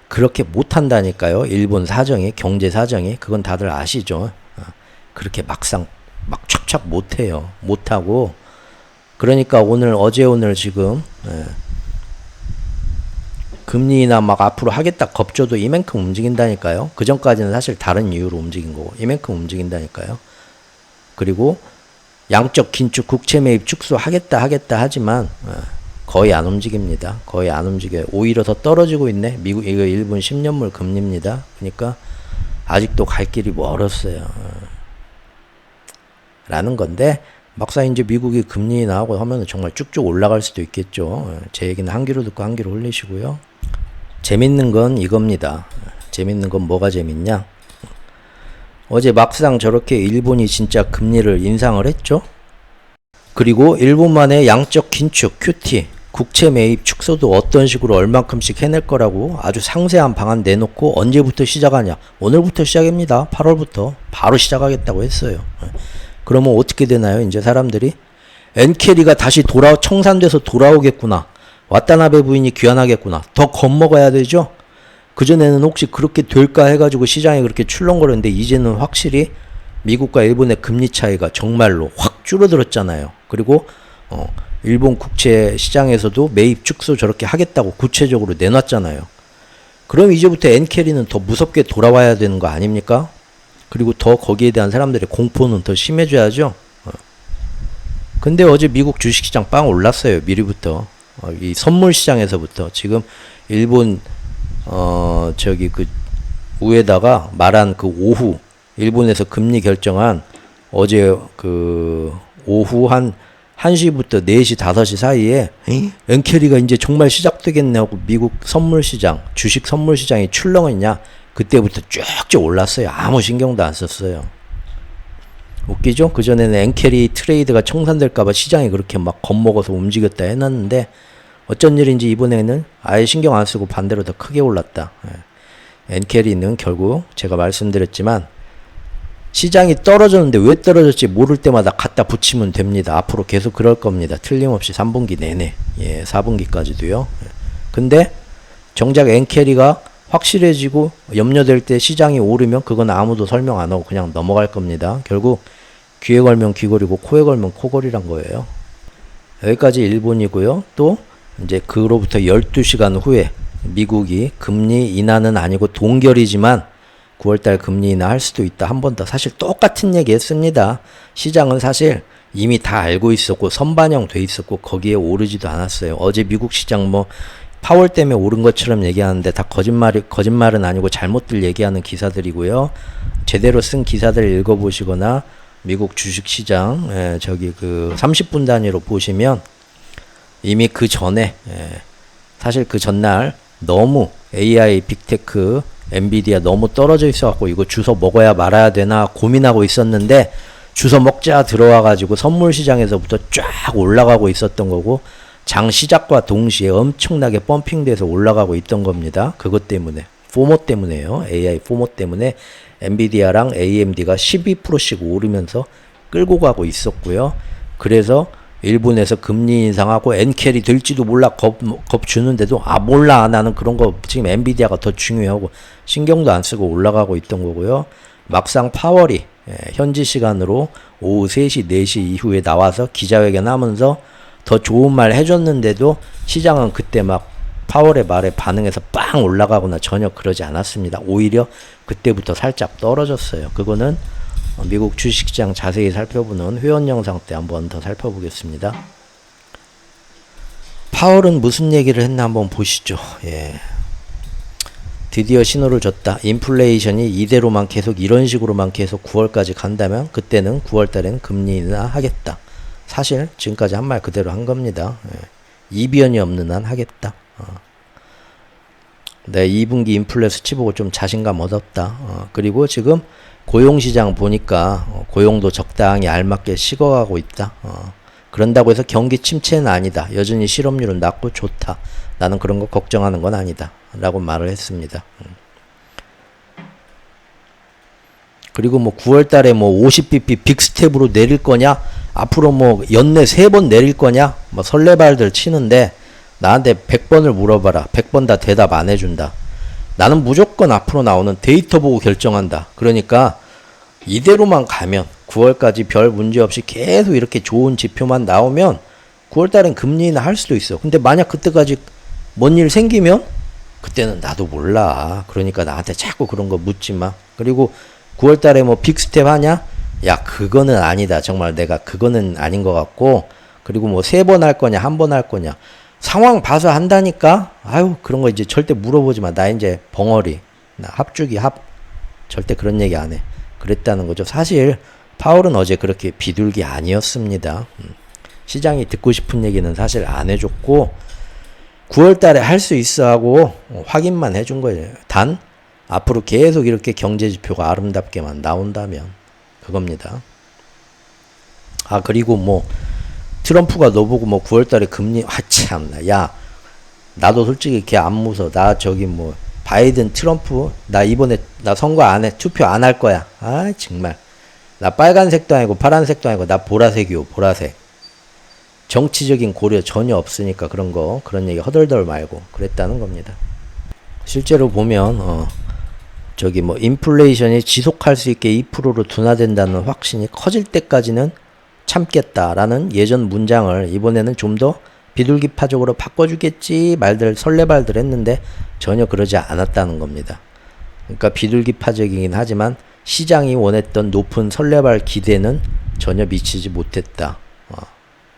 그렇게 못 한다니까요. 일본 사정이 경제 사정이 그건 다들 아시죠. 그렇게 막상 막 촥촥 못 해요. 못 하고 그러니까 어제 오늘 지금 금리 인하 막 앞으로 하겠다 겁줘도 이만큼 움직인다니까요. 그 전까지는 사실 다른 이유로 움직인 거고 이만큼 움직인다니까요. 그리고 양적 긴축 국채 매입 축소하겠다 하지만 거의 안 움직입니다. 거의 안 움직여요. 오히려 더 떨어지고 있네. 미국 이거 일본 10년물 금리입니다. 그러니까 아직도 갈 길이 멀었어요. 라는 건데 막상 이제 미국이 금리 인하하고 하면 정말 쭉쭉 올라갈 수도 있겠죠. 제 얘기는 한 귀로 듣고 한 귀로 흘리시고요. 재밌는 건 이겁니다. 재밌는 건 뭐가 재밌냐? 어제 막상 저렇게 일본이 진짜 금리를 인상을 했죠. 그리고 일본만의 양적 긴축, QT, 국채 매입 축소도 어떤 식으로 얼만큼씩 해낼 거라고 아주 상세한 방안 내놓고 언제부터 시작하냐? 오늘부터 시작입니다. 8월부터 바로 시작하겠다고 했어요. 그러면 어떻게 되나요? 이제 사람들이 엔캐리가 다시 청산돼서 돌아오겠구나. 와타나베 부인이 귀환하겠구나. 더 겁먹어야 되죠? 그전에는 혹시 그렇게 될까 해가지고 시장이 그렇게 출렁거렸는데 이제는 확실히 미국과 일본의 금리 차이가 정말로 확 줄어들었잖아요. 그리고 일본 국채 시장에서도 매입 축소 저렇게 하겠다고 구체적으로 내놨잖아요. 그럼 이제부터 엔캐리는 더 무섭게 돌아와야 되는 거 아닙니까? 그리고 더 거기에 대한 사람들의 공포는 더 심해져야죠. 근데 어제 미국 주식시장 빵 올랐어요. 미리부터. 이 선물시장에서부터. 지금 일본 그 위에다가 말한 그 오후 일본에서 금리 결정한 어제 그 오후 한 1시부터 4시 5시 사이에 엔캐리가 이제 정말 시작되겠네 하고 미국 선물시장 주식 선물시장이 출렁했냐 그때부터 쭉쭉 올랐어요. 아무 신경도 안 썼어요. 웃기죠? 그전에는 엔캐리 트레이드가 청산될까봐 시장이 그렇게 막 겁먹어서 움직였다 해놨는데 어쩐 일인지 이번에는 아예 신경 안 쓰고 반대로 더 크게 올랐다. 엔캐리는 결국 제가 말씀드렸지만 시장이 떨어졌는데 왜 떨어졌지 모를 때마다 갖다 붙이면 됩니다. 앞으로 계속 그럴 겁니다. 틀림없이 3분기 내내. 4분기까지도요. 근데 정작 엔캐리가 확실해지고 염려될 때 시장이 오르면 그건 아무도 설명 안 하고 그냥 넘어갈 겁니다. 결국 귀에 걸면 귀걸이고 코에 걸면 코걸이란 거예요. 여기까지 일본이고요. 또 이제 그로부터 12시간 후에 미국이 금리 인하는 아니고 동결이지만 9월달 금리 인하 할 수도 있다. 한 번 더 사실 똑같은 얘기 했습니다. 시장은 사실 이미 다 알고 있었고 선반영 돼 있었고 거기에 오르지도 않았어요. 어제 미국 시장 파월 때문에 오른 것처럼 얘기하는데 다 거짓말은 아니고 잘못들 얘기하는 기사들이고요. 제대로 쓴 기사들을 읽어보시거나 미국 주식시장 그 30분 단위로 보시면 이미 그 전에 사실 그 전날 너무 AI 빅테크 엔비디아 너무 떨어져 있어갖고 이거 주워 먹어야 말아야 되나 고민하고 있었는데 주워 먹자 들어와가지고 선물시장에서부터 쫙 올라가고 있었던 거고 장 시작과 동시에 엄청나게 펌핑돼서 올라가고 있던 겁니다. 그것 때문에 포모 때문에요. AI 포모 때문에 엔비디아랑 AMD가 12%씩 오르면서 끌고 가고 있었고요. 그래서 일본에서 금리 인상하고 엔캐리 될지도 몰라 겁 주는데도 몰라 나는 그런 거 지금 엔비디아가 더 중요하고 신경도 안 쓰고 올라가고 있던 거고요. 막상 파월이 현지 시간으로 오후 3시 4시 이후에 나와서 기자회견 하면서 더 좋은 말 해줬는데도 시장은 그때 막 파월의 말에 반응해서 빵 올라가거나 전혀 그러지 않았습니다. 오히려 그때부터 살짝 떨어졌어요. 그거는 미국 주식시장 자세히 살펴보는 회원 영상 때 한번 더 살펴보겠습니다. 파월은 무슨 얘기를 했나 한번 보시죠. 드디어 신호를 줬다. 인플레이션이 이대로만 계속 이런 식으로만 계속 9월까지 간다면 그때는 9월 달에는 금리 인하 하겠다. 사실 지금까지 한 말 그대로 한 겁니다. 이변이 없는 한 하겠다. 네, 2분기 인플레 수치 보고 좀 자신감 얻었다. 그리고 지금 고용시장 보니까 고용도 적당히 알맞게 식어가고 있다. 그런다고 해서 경기 침체는 아니다. 여전히 실업률은 낮고 좋다. 나는 그런 거 걱정하는 건 아니다. 라고 말을 했습니다. 그리고 뭐 9월 달에 뭐 50bp 빅스텝으로 내릴 거냐? 앞으로 뭐 연내 3번 내릴 거냐? 뭐 설레발들 치는데 나한테 100번을 물어봐라. 100번 다 대답 안 해준다. 나는 무조건 앞으로 나오는 데이터 보고 결정한다. 그러니까 이대로만 가면 9월까지 별 문제 없이 계속 이렇게 좋은 지표만 나오면 9월 달엔 금리 인하 할 수도 있어. 근데 만약 그때까지 뭔 일 생기면 그때는 나도 몰라. 그러니까 나한테 자꾸 그런 거 묻지 마. 그리고 9월 달에 뭐 빅스텝 하냐? 야, 그거는 아니다. 정말 내가 그거는 아닌 것 같고. 그리고 뭐 3번 할 거냐, 1번 할 거냐. 상황 봐서 한다니까? 아유, 그런 거 이제 절대 물어보지 마. 나 이제 벙어리. 나 합주기 절대 그런 얘기 안 해. 그랬다는 거죠. 사실 파월은 어제 그렇게 비둘기 아니었습니다. 시장이 듣고 싶은 얘기는 사실 안 해줬고 9월 달에 할 수 있어 하고 확인만 해준 거예요. 단 앞으로 계속 이렇게 경제 지표가 아름답게만 나온다면 그겁니다. 아, 그리고 뭐 트럼프가 너보고 뭐 9월 달에 금리 참나. 야, 나도 솔직히 걔 안 무서. 나 저기 뭐 바이든 트럼프 나 이번에 나 선거 안 해. 투표 안 할 거야. 아, 정말. 나 빨간색도 아니고 파란색도 아니고 나 보라색이요. 보라색. 정치적인 고려 전혀 없으니까 그런 얘기 허덜덜 말고 그랬다는 겁니다. 실제로 보면 저기 뭐 인플레이션이 지속할 수 있게 2%로 둔화된다는 확신이 커질 때까지는 참겠다라는 예전 문장을 이번에는 좀 더 비둘기파적으로 바꿔주겠지 말들 설레발들 했는데 전혀 그러지 않았다는 겁니다. 그러니까 비둘기파적이긴 하지만 시장이 원했던 높은 설레발 기대는 전혀 미치지 못했다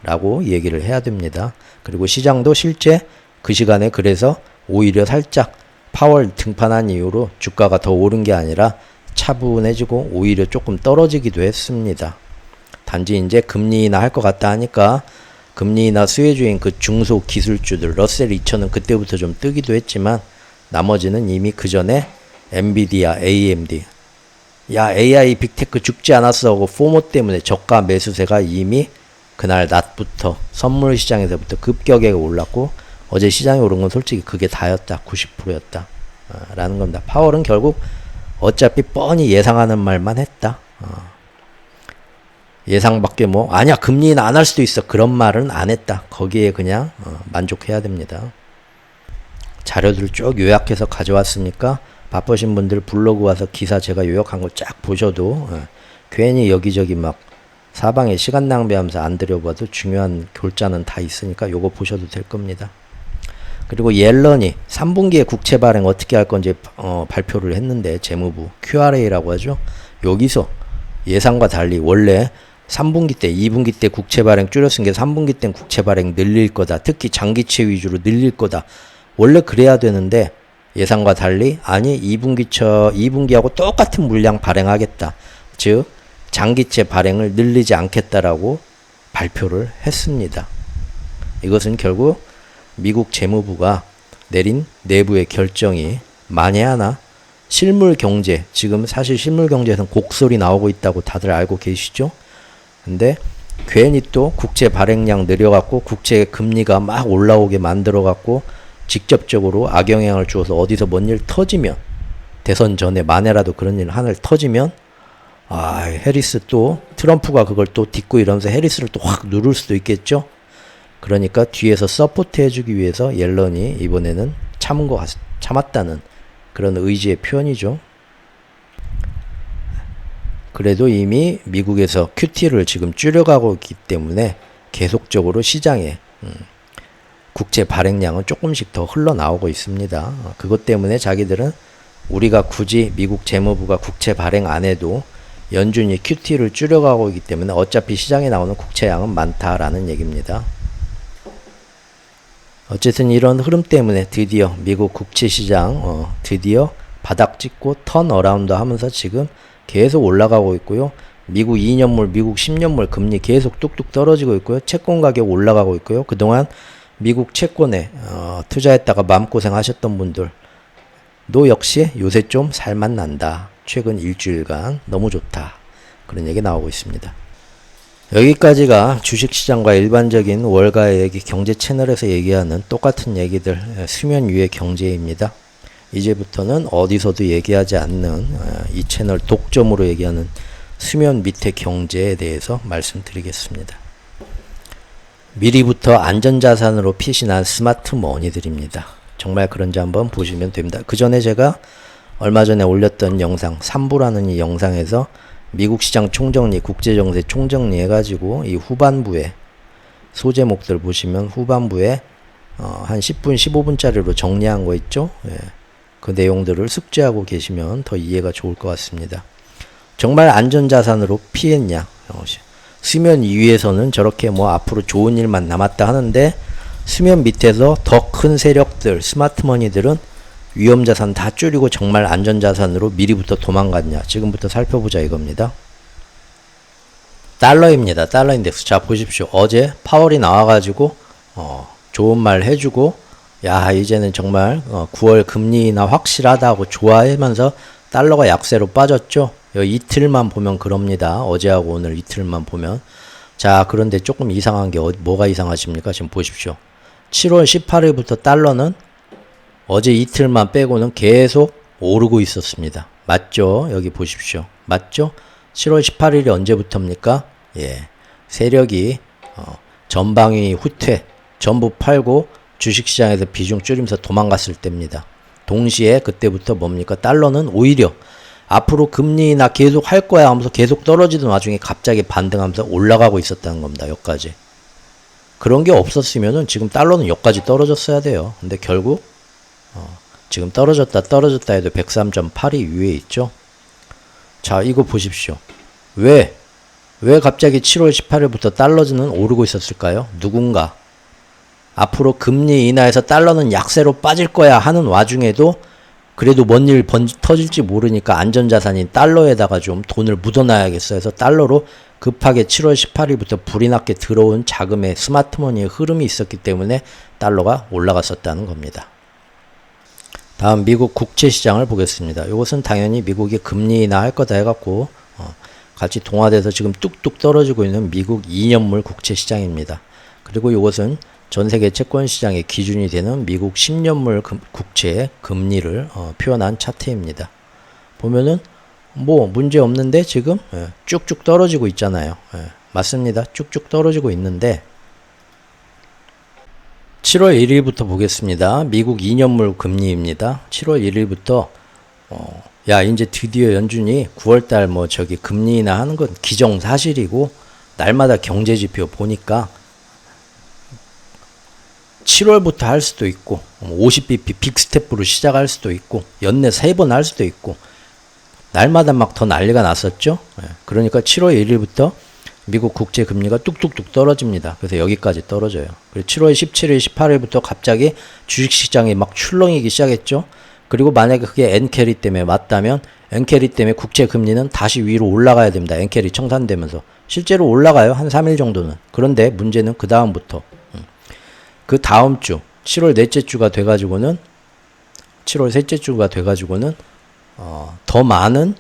라고 얘기를 해야 됩니다. 그리고 시장도 실제 그 시간에 그래서 오히려 살짝 파월 등판한 이후로 주가가 더 오른 게 아니라 차분해지고 오히려 조금 떨어지기도 했습니다. 단지 이제 금리 인하 할 것 같다 하니까 금리 인하 수혜주인 그 중소 기술주들 러셀 2000은 그때부터 좀 뜨기도 했지만 나머지는 이미 그 전에 엔비디아, AMD 야, AI 빅테크 죽지 않았어 하고 포모 때문에 저가 매수세가 이미 그날 낮부터 선물 시장에서부터 급격하게 올랐고 어제 시장에 오른 건 솔직히 그게 다였다. 90%였다. 라는 겁니다. 파월은 결국 어차피 뻔히 예상하는 말만 했다. 예상밖에 뭐 아니야 금리 인하 안 할 수도 있어. 그런 말은 안 했다. 거기에 그냥 만족해야 됩니다. 자료들 쭉 요약해서 가져왔으니까 바쁘신 분들 블로그 와서 기사 제가 요약한 거 쫙 보셔도 괜히 여기저기 막 사방에 시간 낭비하면서 안 들여봐도 중요한 골자는 다 있으니까 요거 보셔도 될 겁니다. 그리고 옐런이 3분기에 국채 발행 어떻게 할 건지 발표를 했는데 재무부 QRA라고 하죠. 여기서 예상과 달리 원래 3분기 때 2분기 때 국채 발행 줄였은 게 3분기 땐 국채 발행 늘릴 거다. 특히 장기채 위주로 늘릴 거다. 원래 그래야 되는데 예상과 달리 아니 2분기하고 똑같은 물량 발행하겠다. 즉 장기채 발행을 늘리지 않겠다라고 발표를 했습니다. 이것은 결국 미국 재무부가 내린 내부의 결정이 만에 하나 실물 경제, 지금 사실 실물 경제에서는 곡소리 나오고 있다고 다들 알고 계시죠? 근데 괜히 또 국채 발행량 늘려갖고 국채 금리가 막 올라오게 만들어갖고 직접적으로 악영향을 주어서 어디서 뭔 일 터지면 대선 전에 만에라도 그런 일 하늘 터지면 해리스 또 트럼프가 그걸 또 딛고 이러면서 해리스를 또 확 누를 수도 있겠죠. 그러니까 뒤에서 서포트 해주기 위해서 옐런이 이번에는 참았다는 그런 의지의 표현이죠. 그래도 이미 미국에서 QT를 지금 줄여가고 있기 때문에 계속적으로 시장에 국채 발행량은 조금씩 더 흘러나오고 있습니다. 그것 때문에 자기들은 우리가 굳이 미국 재무부가 국채 발행 안 해도 연준이 QT를 줄여가고 있기 때문에 어차피 시장에 나오는 국채량은 많다라는 얘기입니다. 어쨌든 이런 흐름 때문에 드디어 미국 국채 시장 드디어 바닥 찍고 턴 어라운드 하면서 지금 계속 올라가고 있고요. 미국 2년물, 미국 10년물 금리 계속 뚝뚝 떨어지고 있고요. 채권 가격 올라가고 있고요. 그동안 미국 채권에 투자했다가 마음고생 하셨던 분들도 역시 요새 좀 살맛 난다. 최근 일주일간 너무 좋다. 그런 얘기 나오고 있습니다. 여기까지가 주식시장과 일반적인 월가의 얘기, 경제 채널에서 얘기하는 똑같은 얘기들, 수면 위의 경제입니다. 이제부터는 어디서도 얘기하지 않는 이 채널 독점으로 얘기하는 수면 밑의 경제에 대해서 말씀드리겠습니다. 미리부터 안전자산으로 피신한 스마트머니들입니다. 정말 그런지 한번 보시면 됩니다. 그 전에 제가 얼마 전에 올렸던 영상 3부라는 이 영상에서 미국 시장 총정리, 국제정세 총정리 해가지고 이 후반부에 소제목들 보시면 후반부에 한 10분, 15분짜리로 정리한 거 있죠? 예. 그 내용들을 숙지하고 계시면 더 이해가 좋을 것 같습니다. 정말 안전자산으로 피했냐? 수면 위에서는 저렇게 뭐 앞으로 좋은 일만 남았다 하는데 수면 밑에서 더 큰 세력들, 스마트머니들은 위험자산 다 줄이고 정말 안전자산으로 미리부터 도망갔냐? 지금부터 살펴보자 이겁니다. 달러입니다. 달러 인덱스. 자, 보십시오. 어제 파월이 나와가지고 좋은 말 해주고 야 이제는 정말 9월 금리 인하 확실하다고 좋아하면서 달러가 약세로 빠졌죠. 이틀만 보면 그럽니다. 어제하고 오늘 이틀만 보면. 자, 그런데 조금 이상한 게 뭐가 이상하십니까? 지금 보십시오. 7월 18일부터 달러는 어제 이틀만 빼고는 계속 오르고 있었습니다. 맞죠? 여기 보십시오. 맞죠? 7월 18일이 언제부터입니까? 예. 세력이 전방위 후퇴 전부 팔고 주식시장에서 비중 줄이면서 도망갔을 때입니다. 동시에 그때부터 뭡니까? 달러는 오히려 앞으로 금리 인하 계속 할 거야 하면서 계속 떨어지던 와중에 갑자기 반등하면서 올라가고 있었다는 겁니다. 여기까지. 그런 게 없었으면은 지금 달러는 여기까지 떨어졌어야 돼요. 근데 결국 지금 떨어졌다 해도 103.8이 위에 있죠. 자, 이거 보십시오. 왜 갑자기 7월 18일부터 달러는 오르고 있었을까요? 누군가 앞으로 금리 인하에서 달러는 약세로 빠질 거야 하는 와중에도 그래도 뭔 일 터질지 모르니까 안전자산인 달러에다가 좀 돈을 묻어놔야겠어 해서 달러로 급하게 7월 18일부터 불이 났게 들어온 자금의 스마트머니의 흐름이 있었기 때문에 달러가 올라갔었다는 겁니다. 다음 미국 국채시장을 보겠습니다. 이것은 당연히 미국이 금리 인하 할 거다 해갖고 같이 동화돼서 지금 뚝뚝 떨어지고 있는 미국 2년물 국채시장입니다. 그리고 이것은 전세계 채권시장의 기준이 되는 미국 10년물 국채의 금리를 표현한 차트입니다. 보면은 뭐 문제 없는데 지금 쭉쭉 떨어지고 있잖아요. 맞습니다. 쭉쭉 떨어지고 있는데 7월 1일부터 보겠습니다. 미국 2년물 금리입니다. 7월 1일부터 야 이제 드디어 연준이 9월달 뭐 저기 금리 인하 하는 건 기정사실이고 날마다 경제지표 보니까 7월부터 할 수도 있고 50bp 빅스텝으로 시작할 수도 있고 연내 3번 할 수도 있고 날마다 막 더 난리가 났었죠. 그러니까 7월 1일부터 미국 국채 금리가 뚝뚝뚝 떨어집니다. 그래서 여기까지 떨어져요. 그리고 7월 17일, 18일부터 갑자기 주식시장이 막 출렁이기 시작했죠. 그리고 만약에 그게 엔캐리 때문에 맞다면 엔캐리 때문에 국채 금리는 다시 위로 올라가야 됩니다. 엔캐리 청산되면서 실제로 올라가요. 한 3일 정도는. 그런데 문제는 그 다음부터 그 다음 주 7월 넷째 주가 돼가지고는 7월 셋째 주가 돼가지고는 더 많은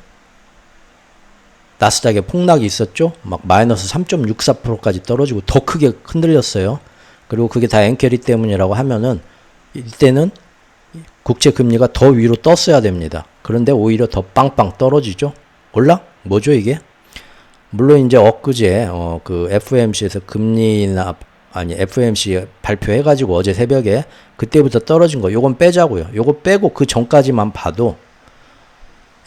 나스닥의 폭락이 있었죠. 막 마이너스 3.64%까지 떨어지고 더 크게 흔들렸어요. 그리고 그게 다 엔캐리 때문이라고 하면은 이때는 국채 금리가 더 위로 떴어야 됩니다. 그런데 오히려 더 빵빵 떨어지죠. 몰라? 뭐죠 이게? 물론 이제 엊그제 그 FOMC에서 금리나 FOMC 발표해가지고 어제 새벽에 그때부터 떨어진 거 요건 빼자고요. 요거 빼고 그 전까지만 봐도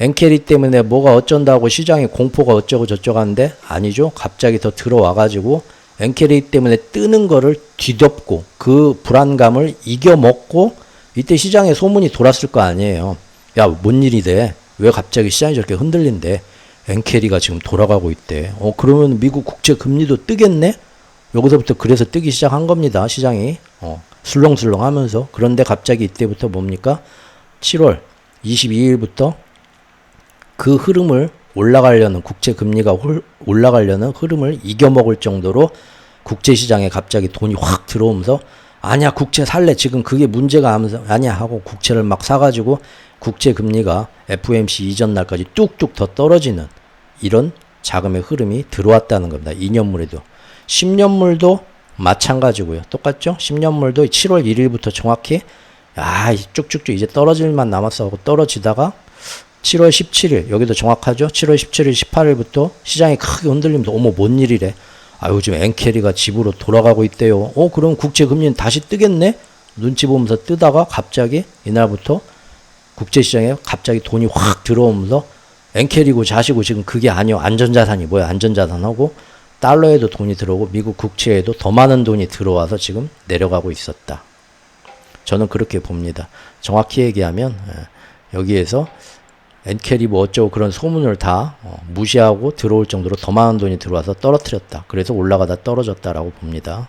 엔캐리 때문에 뭐가 어쩐다고 시장에 공포가 어쩌고 저쩌고 하는데 아니죠. 갑자기 더 들어와가지고 엔캐리 때문에 뜨는 거를 뒤덮고 그 불안감을 이겨먹고 이때 시장에 소문이 돌았을 거 아니에요. 야, 뭔 일이 돼? 왜 갑자기 시장이 저렇게 흔들린대? 엔캐리가 지금 돌아가고 있대. 그러면 미국 국채 금리도 뜨겠네? 여기서부터 그래서 뜨기 시작한 겁니다. 시장이 술렁술렁 하면서. 그런데 갑자기 이때부터 뭡니까? 7월 22일부터 그 흐름을 올라가려는 국채 금리가 올라가려는 흐름을 이겨먹을 정도로 국채 시장에 갑자기 돈이 확 들어오면서 아니야 국채 살래 지금 그게 문제가 하면서 아니야 하고 국채를 막 사가지고 국채 금리가 FOMC 이전 날까지 뚝뚝 더 떨어지는 이런 자금의 흐름이 들어왔다는 겁니다. 2년물에도 10년물도 마찬가지고요. 똑같죠? 10년물도 7월 1일부터 정확히 쭉쭉쭉 이제 떨어질 만 남았어 하고 떨어지다가 7월 17일 여기도 정확하죠? 7월 17일 18일부터 시장이 크게 흔들리면서 어머 뭔 일이래. 요즘 엔캐리가 집으로 돌아가고 있대요. 그럼 국채 금리는 다시 뜨겠네? 눈치 보면서 뜨다가 갑자기 이날부터 국채 시장에 갑자기 돈이 확 들어오면서 엔캐리고 자시고 지금 그게 아니요. 안전자산이 뭐야? 안전자산하고 달러에도 돈이 들어오고 미국 국채에도 더 많은 돈이 들어와서 지금 내려가고 있었다. 저는 그렇게 봅니다. 정확히 얘기하면 여기에서 엔캐리 뭐 어쩌고 그런 소문을 다 무시하고 들어올 정도로 더 많은 돈이 들어와서 떨어뜨렸다. 그래서 올라가다 떨어졌다라고 봅니다.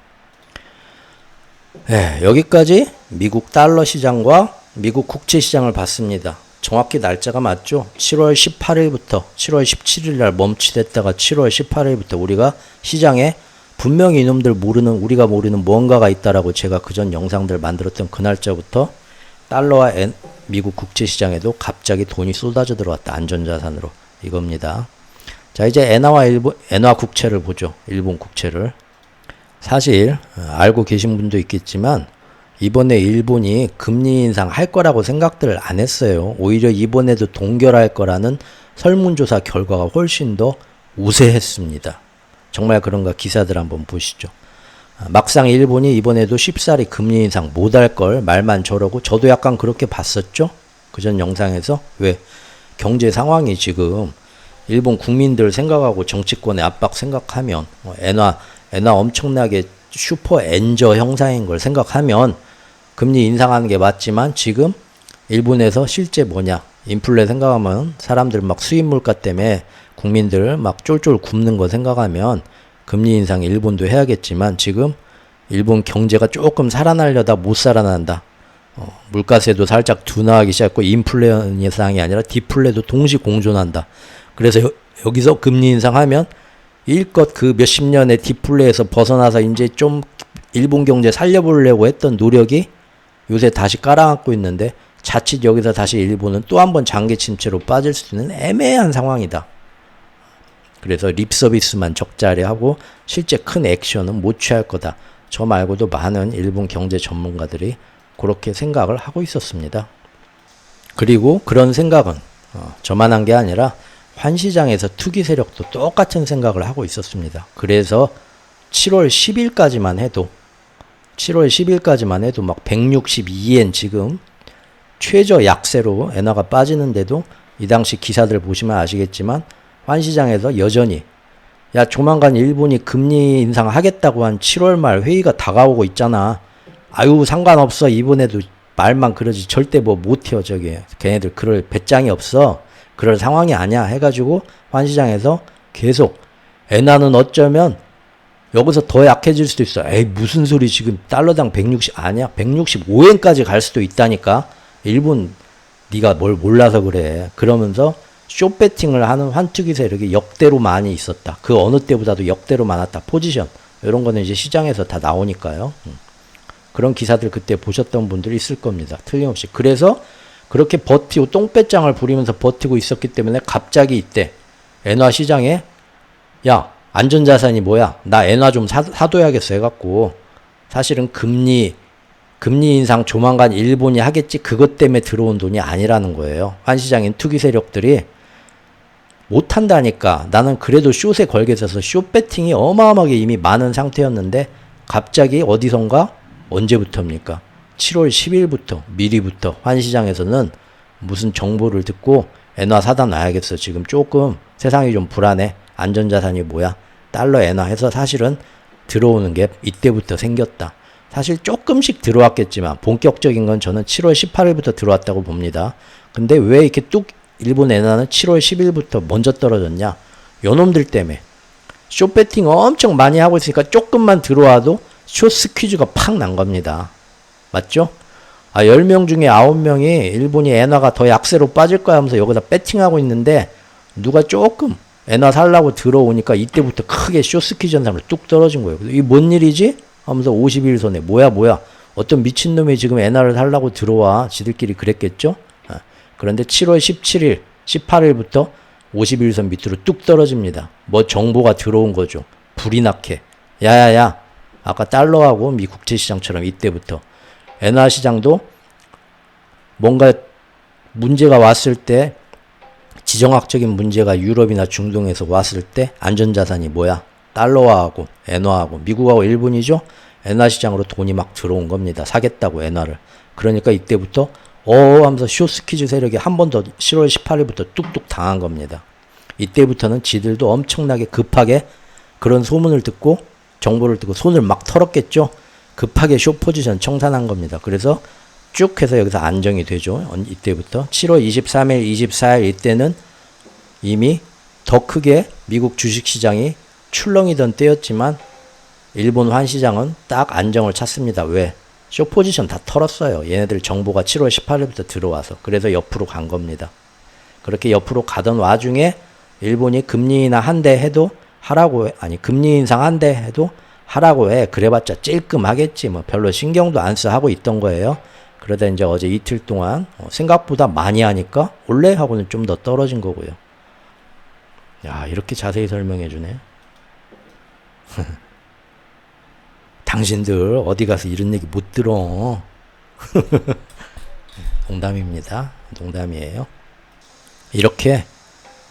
여기까지 미국 달러 시장과 미국 국채 시장을 봤습니다. 정확히 날짜가 맞죠? 7월 18일부터 7월 17일 날 멈칫했다가 7월 18일부터 우리가 시장에 분명히 이놈들 모르는 우리가 모르는 무언가가 있다라고 제가 그전 영상들 만들었던 그 날짜부터 달러와 미국 국채 시장에도 갑자기 돈이 쏟아져 들어왔다. 안전자산으로. 이겁니다. 자, 이제 엔화 국채를 보죠. 일본 국채를. 사실 알고 계신 분도 있겠지만 이번에 일본이 금리 인상할 거라고 생각들을 안 했어요. 오히려 이번에도 동결할 거라는 설문조사 결과가 훨씬 더 우세했습니다. 정말 그런가 기사들 한번 보시죠. 막상 일본이 이번에도 쉽사리 금리 인상 못할 걸 말만 저러고 저도 약간 그렇게 봤었죠. 그전 영상에서. 왜? 경제 상황이 지금 일본 국민들 생각하고 정치권의 압박 생각하면 엔화 엄청나게 슈퍼 엔저 형상인 걸 생각하면 금리 인상하는 게 맞지만 지금 일본에서 실제 뭐냐 인플레 생각하면 사람들 막 수입 물가 때문에 국민들 막 쫄쫄 굶는 거 생각하면 금리 인상 일본도 해야겠지만 지금 일본 경제가 조금 살아나려다 못 살아난다. 물가세도 살짝 둔화하기 시작했고 인플레 인상이 아니라 디플레도 동시 공존한다. 그래서 여기서 금리 인상하면 일껏 그 몇십 년의 디플레에서 벗어나서 이제 좀 일본 경제 살려보려고 했던 노력이 요새 다시 깔아앉고 있는데 자칫 여기서 다시 일본은 또 한 번 장기 침체로 빠질 수 있는 애매한 상황이다. 그래서 립 서비스만 적자리 하고 실제 큰 액션은 못 취할 거다. 저 말고도 많은 일본 경제 전문가들이 그렇게 생각을 하고 있었습니다. 그리고 그런 생각은 저만 한 게 아니라 환시장에서 투기 세력도 똑같은 생각을 하고 있었습니다. 그래서 7월 10일까지만 해도 막 162엔 지금 최저 약세로 엔화가 빠지는데도 이 당시 기사들 보시면 아시겠지만 환시장에서 여전히 야 조만간 일본이 금리 인상하겠다고 한 7월 말 회의가 다가오고 있잖아. 아유 상관없어 이번에도 말만 그러지 절대 뭐 못해요 저기 걔네들 그럴 배짱이 없어 그럴 상황이 아니야 해가지고 환시장에서 계속 엔화는 어쩌면 여기서 더 약해질 수도 있어. 에이 무슨 소리 지금 달러당 160 아니야 165엔까지 갈 수도 있다니까. 일본 네가 뭘 몰라서 그래. 그러면서 숏배팅을 하는 환투기 세력이 역대로 많이 있었다. 그 어느 때보다도 역대로 많았다. 포지션 이런 거는 이제 시장에서 다 나오니까요. 그런 기사들 그때 보셨던 분들이 있을 겁니다. 틀림없이. 그래서 그렇게 버티고 똥배짱을 부리면서 버티고 있었기 때문에 갑자기 이때 엔화 시장에 야 안전자산이 뭐야? 나 엔화 좀 사둬야겠어 해갖고 사실은 금리 인상 조만간 일본이 하겠지 그것 때문에 들어온 돈이 아니라는 거예요. 환시장인 투기 세력들이 못한다니까 나는 그래도 숏에 걸게져서 숏 배팅이 어마어마하게 이미 많은 상태였는데 갑자기 어디선가 언제부터입니까? 7월 10일부터 미리부터 환시장에서는 무슨 정보를 듣고 엔화 사다 놔야겠어. 지금 조금 세상이 좀 불안해. 안전자산이 뭐야? 달러 엔화 해서 사실은 들어오는 게 이때부터 생겼다. 사실 조금씩 들어왔겠지만 본격적인 건 저는 7월 18일부터 들어왔다고 봅니다. 근데 왜 이렇게 뚝 일본 엔화는 7월 10일부터 먼저 떨어졌냐? 요놈들 때문에 숏 배팅 엄청 많이 하고 있으니까 조금만 들어와도 숏 스퀴즈가 팍 난 겁니다. 맞죠? 10명 중에 9명이 일본이 엔화가 더 약세로 빠질 거야 하면서 여기다 배팅하고 있는데 누가 조금 엔화 살라고 들어오니까 이때부터 크게 숏 스퀴즈 현상으로 뚝 떨어진 거예요. 이게 뭔 일이지? 하면서 51선에 뭐야 어떤 미친놈이 지금 엔화를 살라고 들어와. 지들끼리 그랬겠죠? 그런데 7월 17일, 18일부터 51선 밑으로 뚝 떨어집니다. 뭐 정보가 들어온 거죠. 불이 나게. 야야야. 아까 달러하고 미 국제시장처럼 이때부터 엔화 시장도 뭔가 문제가 왔을 때 지정학적인 문제가 유럽이나 중동에서 왔을 때 안전자산이 뭐야? 달러화하고 엔화하고 미국하고 일본이죠? 엔화 시장으로 돈이 막 들어온 겁니다. 사겠다고 엔화를. 그러니까 이때부터 하면서 숏스퀴즈 세력이 한 번 더 7월 18일부터 뚝뚝 당한 겁니다. 이때부터는 지들도 엄청나게 급하게 그런 소문을 듣고 정보를 듣고 손을 막 털었겠죠. 급하게 숏 포지션 청산한 겁니다. 그래서 쭉 해서 여기서 안정이 되죠. 이때부터 7월 23일, 24일 이때는 이미 더 크게 미국 주식시장이 출렁이던 때였지만 일본 환시장은 딱 안정을 찾습니다. 왜? 숏 포지션 다 털었어요. 얘네들 정보가 7월 18일부터 들어와서. 그래서 옆으로 간 겁니다. 그렇게 옆으로 가던 와중에 일본이 금리 인하 한 대 해도 하라고 해. 아니 금리 인상 한 대 해도 하라고 해. 그래봤자 찔끔하겠지. 뭐 별로 신경도 안 써 하고 있던 거예요. 그러다 이제 어제 이틀 동안 생각보다 많이 하니까 원래 하고는 좀 더 떨어진 거고요. 야, 이렇게 자세히 설명해 주네. 당신들 어디 가서 이런 얘기 못 들어. 농담입니다. 농담이에요. 이렇게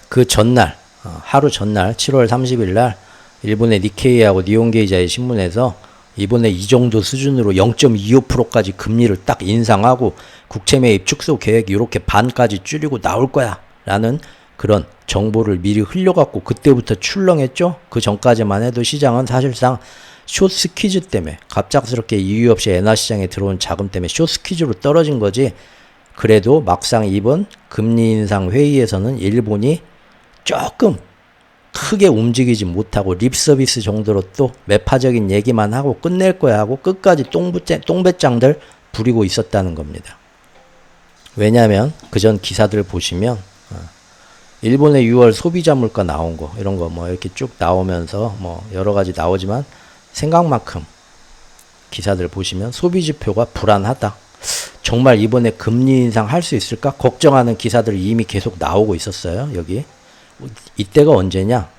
그 전날, 하루 전날 7월 30일 날 일본의 니케이하고 니혼게이자의 신문에서 이번에 이 정도 수준으로 0.25%까지 금리를 딱 인상하고 국채 매입 축소 계획 이렇게 반까지 줄이고 나올 거야 라는 그런 정보를 미리 흘려갖고 그때부터 출렁했죠. 그 전까지만 해도 시장은 사실상 숏 스퀴즈 때문에 갑작스럽게 이유 없이 엔화 시장에 들어온 자금 때문에 숏 스퀴즈로 떨어진 거지. 그래도 막상 이번 금리 인상 회의에서는 일본이 조금 크게 움직이지 못하고 립 서비스 정도로 또 매파적인 얘기만 하고 끝낼 거야 하고 끝까지 똥배짱들 부리고 있었다는 겁니다. 왜냐하면 그전 기사들 보시면 일본의 6월 소비자 물가 나온 거 이런 거 뭐 이렇게 쭉 나오면서 뭐 여러 가지 나오지만 생각만큼 기사들 보시면 소비 지표가 불안하다. 정말 이번에 금리 인상 할 수 있을까? 걱정하는 기사들이 이미 계속 나오고 있었어요. 여기. 이때가 언제냐?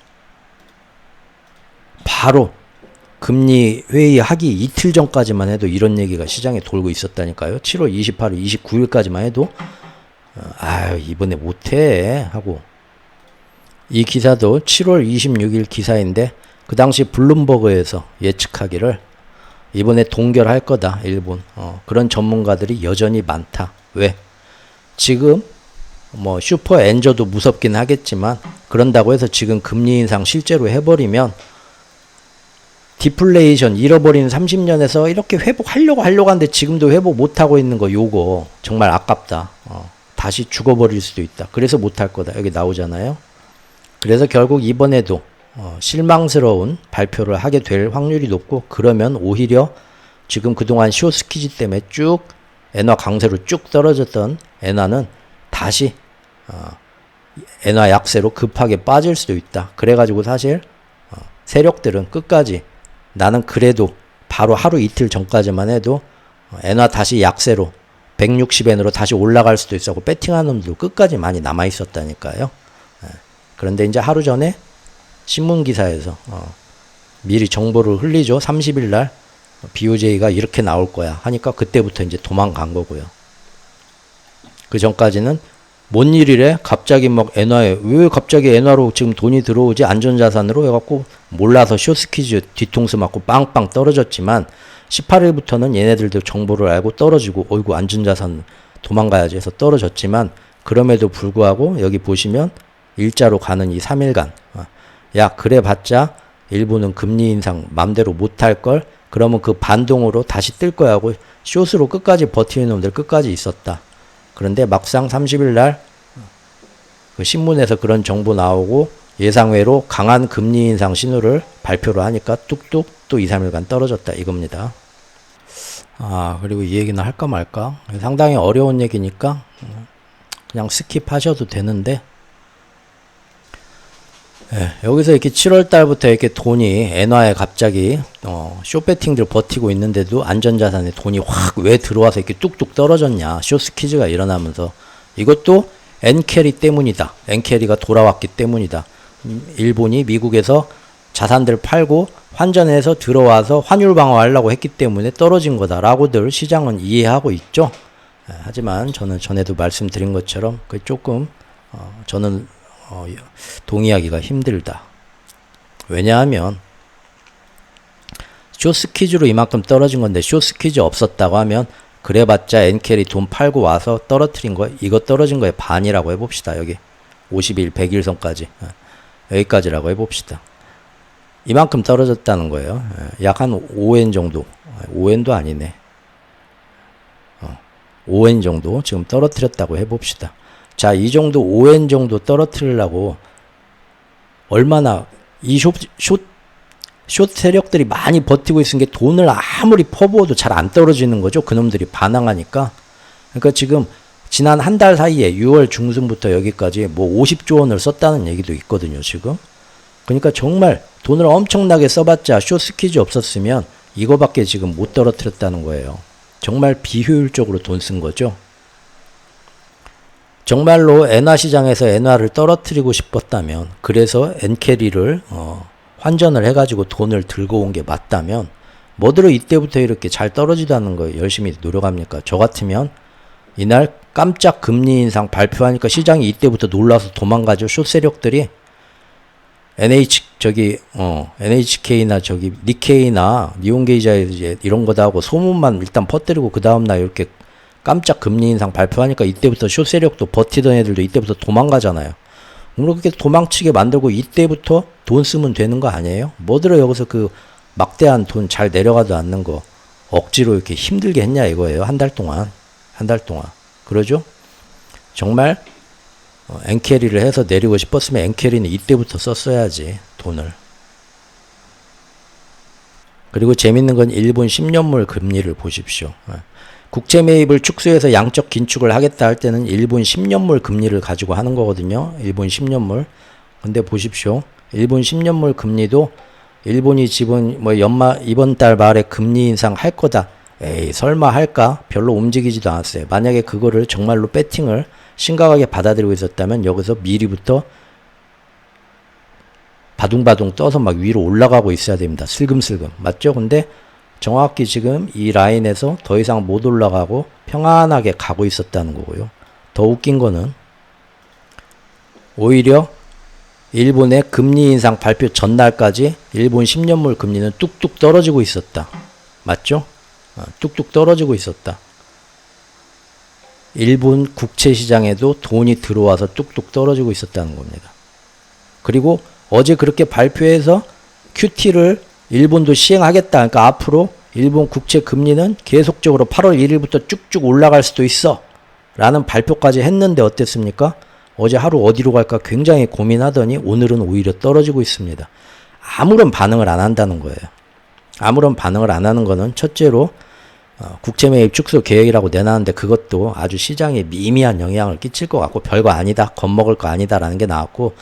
바로 금리 회의 하기 이틀 전까지만 해도 이런 얘기가 시장에 돌고 있었다니까요. 7월 28일, 29일까지만 해도 이번에 못해 하고 이 기사도 7월 26일 기사인데 그 당시 블룸버그에서 예측하기를 이번에 동결할 거다 일본. 그런 전문가들이 여전히 많다. 왜? 지금 뭐 슈퍼 엔저도 무섭긴 하겠지만 그런다고 해서 지금 금리 인상 실제로 해버리면 디플레이션 잃어버린 30년에서 이렇게 회복하려고 하는데 지금도 회복 못하고 있는 거 요거 정말 아깝다. 다시 죽어버릴 수도 있다. 그래서 못할 거다. 여기 나오잖아요. 그래서 결국 이번에도 실망스러운 발표를 하게 될 확률이 높고 그러면 오히려 지금 그동안 숏스퀴즈 때문에 쭉 엔화 강세로 쭉 떨어졌던 엔화는 다시 엔화 약세로 급하게 빠질 수도 있다. 그래가지고 사실 세력들은 끝까지 나는 그래도 바로 하루 이틀 전까지만 해도 엔화 다시 약세로 160엔으로 다시 올라갈 수도 있었고 배팅하는 놈도 끝까지 많이 남아 있었다니까요. 그런데 이제 하루 전에 신문 기사에서 미리 정보를 흘리죠. 30일 날 BOJ가 이렇게 나올 거야 하니까 그때부터 이제 도망간 거고요. 그 전까지는 뭔 일이래? 갑자기 막 엔화에 왜 갑자기 엔화로 지금 돈이 들어오지? 안전자산으로 해갖고 몰라서 숏스퀴즈 뒤통수 맞고 빵빵 떨어졌지만 18일부터는 얘네들도 정보를 알고 떨어지고 어이구 안전자산 도망가야지 해서 떨어졌지만 그럼에도 불구하고 여기 보시면 일자로 가는 이 3일간 야 그래봤자 일본은 금리 인상 맘대로 못할걸? 그러면 그 반동으로 다시 뜰 거야 하고 숏으로 끝까지 버티는 놈들 끝까지 있었다. 그런데 막상 30일 날 그 신문에서 그런 정보 나오고 예상외로 강한 금리 인상 신호를 발표를 하니까 뚝뚝 또 2, 3일간 떨어졌다 이겁니다. 그리고 이 얘기는 할까 말까? 상당히 어려운 얘기니까 그냥 스킵하셔도 되는데, 여기서 이렇게 7월 달부터 이렇게 돈이 엔화에 갑자기 숏배팅들 버티고 있는데도 안전자산에 돈이 확 왜 들어와서 이렇게 뚝뚝 떨어졌냐, 숏스퀴즈가 일어나면서. 이것도 엔캐리 때문이다. 엔캐리가 돌아왔기 때문이다. 일본이 미국에서 자산들 팔고 환전해서 들어와서 환율 방어하려고 했기 때문에 떨어진 거다라고들 시장은 이해하고 있죠. 하지만 저는 전에도 말씀드린 것처럼 그 조금 저는 동의하기가 힘들다. 왜냐하면 숏스퀴즈로 이만큼 떨어진 건데 숏스퀴즈 없었다고 하면 그래봤자 엔캐리 돈 팔고 와서 떨어뜨린 거, 이거 떨어진 거의 반이라고 해봅시다. 여기 50일 100일선까지 여기까지라고 해봅시다. 이만큼 떨어졌다는 거예요. 약 한 5엔 정도, 5엔도 아니네, 5엔 정도 지금 떨어뜨렸다고 해봅시다. 자, 이 정도 5엔 정도 떨어뜨리려고 얼마나 이 숏 세력들이 많이 버티고 있은 게 돈을 아무리 퍼부어도 잘 안 떨어지는 거죠. 그놈들이 반항하니까. 그러니까 지금 지난 한 달 사이에 6월 중순부터 여기까지 뭐 50조 원을 썼다는 얘기도 있거든요, 지금. 그러니까 정말 돈을 엄청나게 써봤자 숏스퀴즈 없었으면 이거밖에 지금 못 떨어뜨렸다는 거예요. 정말 비효율적으로 돈 쓴 거죠. 정말로 엔화 시장에서 엔화를 떨어뜨리고 싶었다면, 그래서 엔캐리를 환전을 해가지고 돈을 들고 온 게 맞다면 뭐들어 이때부터 이렇게 잘 떨어지도 않는 거 열심히 노력합니까? 저 같으면 이날 깜짝 금리 인상 발표하니까 시장이 이때부터 놀라서 도망가죠. 숏 세력들이 NHK나 니케이나 니온게이자에 이런 거다 하고 소문만 일단 퍼뜨리고 그 다음날 이렇게 깜짝 금리 인상 발표하니까 이때부터 숏 세력도 버티던 애들도 이때부터 도망가잖아요. 그렇게 도망치게 만들고 이때부터 돈 쓰면 되는 거 아니에요? 뭐들어 여기서 그 막대한 돈 잘 내려가도 않는 거 억지로 이렇게 힘들게 했냐 이거예요. 한 달 동안. 그러죠? 정말 엔캐리를 해서 내리고 싶었으면 엔캐리는 이때부터 썼어야지, 돈을. 그리고 재밌는 건 일본 10년물 금리를 보십시오. 국채 매입을 축소해서 양적 긴축을 하겠다 할 때는 일본 10년물 금리를 가지고 하는 거거든요. 일본 10년물. 근데 보십시오. 일본 10년물 금리도 일본이 지금 뭐 이번 달 말에 금리 인상 할 거다. 에이, 설마 할까? 별로 움직이지도 않았어요. 만약에 그거를 정말로 배팅을 심각하게 받아들이고 있었다면 여기서 미리부터 바둥바둥 떠서 막 위로 올라가고 있어야 됩니다. 슬금슬금. 맞죠? 근데 정확히 지금 이 라인에서 더 이상 못 올라가고 평안하게 가고 있었다는 거고요. 더 웃긴 거는 오히려 일본의 금리 인상 발표 전날까지 일본 10년물 금리는 뚝뚝 떨어지고 있었다. 맞죠? 뚝뚝 떨어지고 있었다. 일본 국채 시장에도 돈이 들어와서 뚝뚝 떨어지고 있었다는 겁니다. 그리고 어제 그렇게 발표해서 QT를 일본도 시행하겠다. 그러니까 앞으로 일본 국채 금리는 계속적으로 8월 1일부터 쭉쭉 올라갈 수도 있어 라는 발표까지 했는데 어땠습니까? 어제 하루 어디로 갈까 굉장히 고민하더니 오늘은 오히려 떨어지고 있습니다. 아무런 반응을 안 한다는 거예요. 아무런 반응을 안 하는 거는 첫째로 국채 매입 축소 계획이라고 내놨는데 그것도 아주 시장에 미미한 영향을 끼칠 것 같고 별거 아니다, 겁먹을 거 아니다 라는 게 나왔고,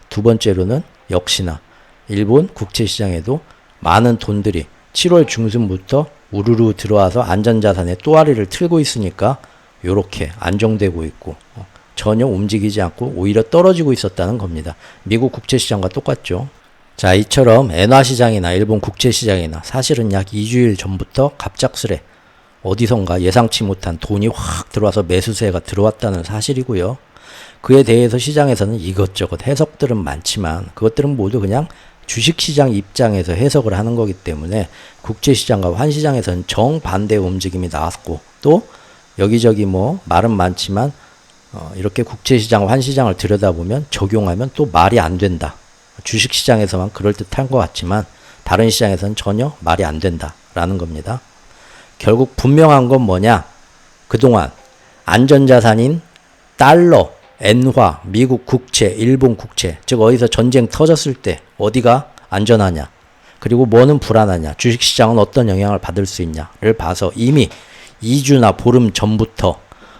두 번째로는 역시나 일본 국채 시장에도 많은 돈들이 7월 중순부터 우르르 들어와서 안전자산의 또아리를 틀고 있으니까 요렇게 안정되고 있고 전혀 움직이지 않고 오히려 떨어지고 있었다는 겁니다. 미국 국채 시장과 똑같죠. 자, 이처럼 엔화 시장이나 일본 국채 시장이나 사실은 약 2주일 전부터 갑작스레 어디선가 예상치 못한 돈이 확 들어와서 매수세가 들어왔다는 사실이고요. 그에 대해서 시장에서는 이것저것 해석들은 많지만 그것들은 모두 그냥 주식시장 입장에서 해석을 하는 거기 때문에 국제시장과 환시장에서는 정반대의 움직임이 나왔고, 또 여기저기 뭐 말은 많지만 이렇게 국제시장, 환시장을 들여다보면 적용하면 또 말이 안 된다. 주식시장에서만 그럴듯한 것 같지만 다른 시장에서는 전혀 말이 안 된다라는 겁니다. 결국 분명한 건 뭐냐? 그동안 안전자산인 달러, 엔화, 미국 국채, 일본 국채, 즉 어디서 전쟁 터졌을 때 어디가 안전하냐, 그리고 뭐는 불안하냐, 주식시장은 어떤 영향을 받을 수 있냐를 봐서 이미 2주나 보름 전부터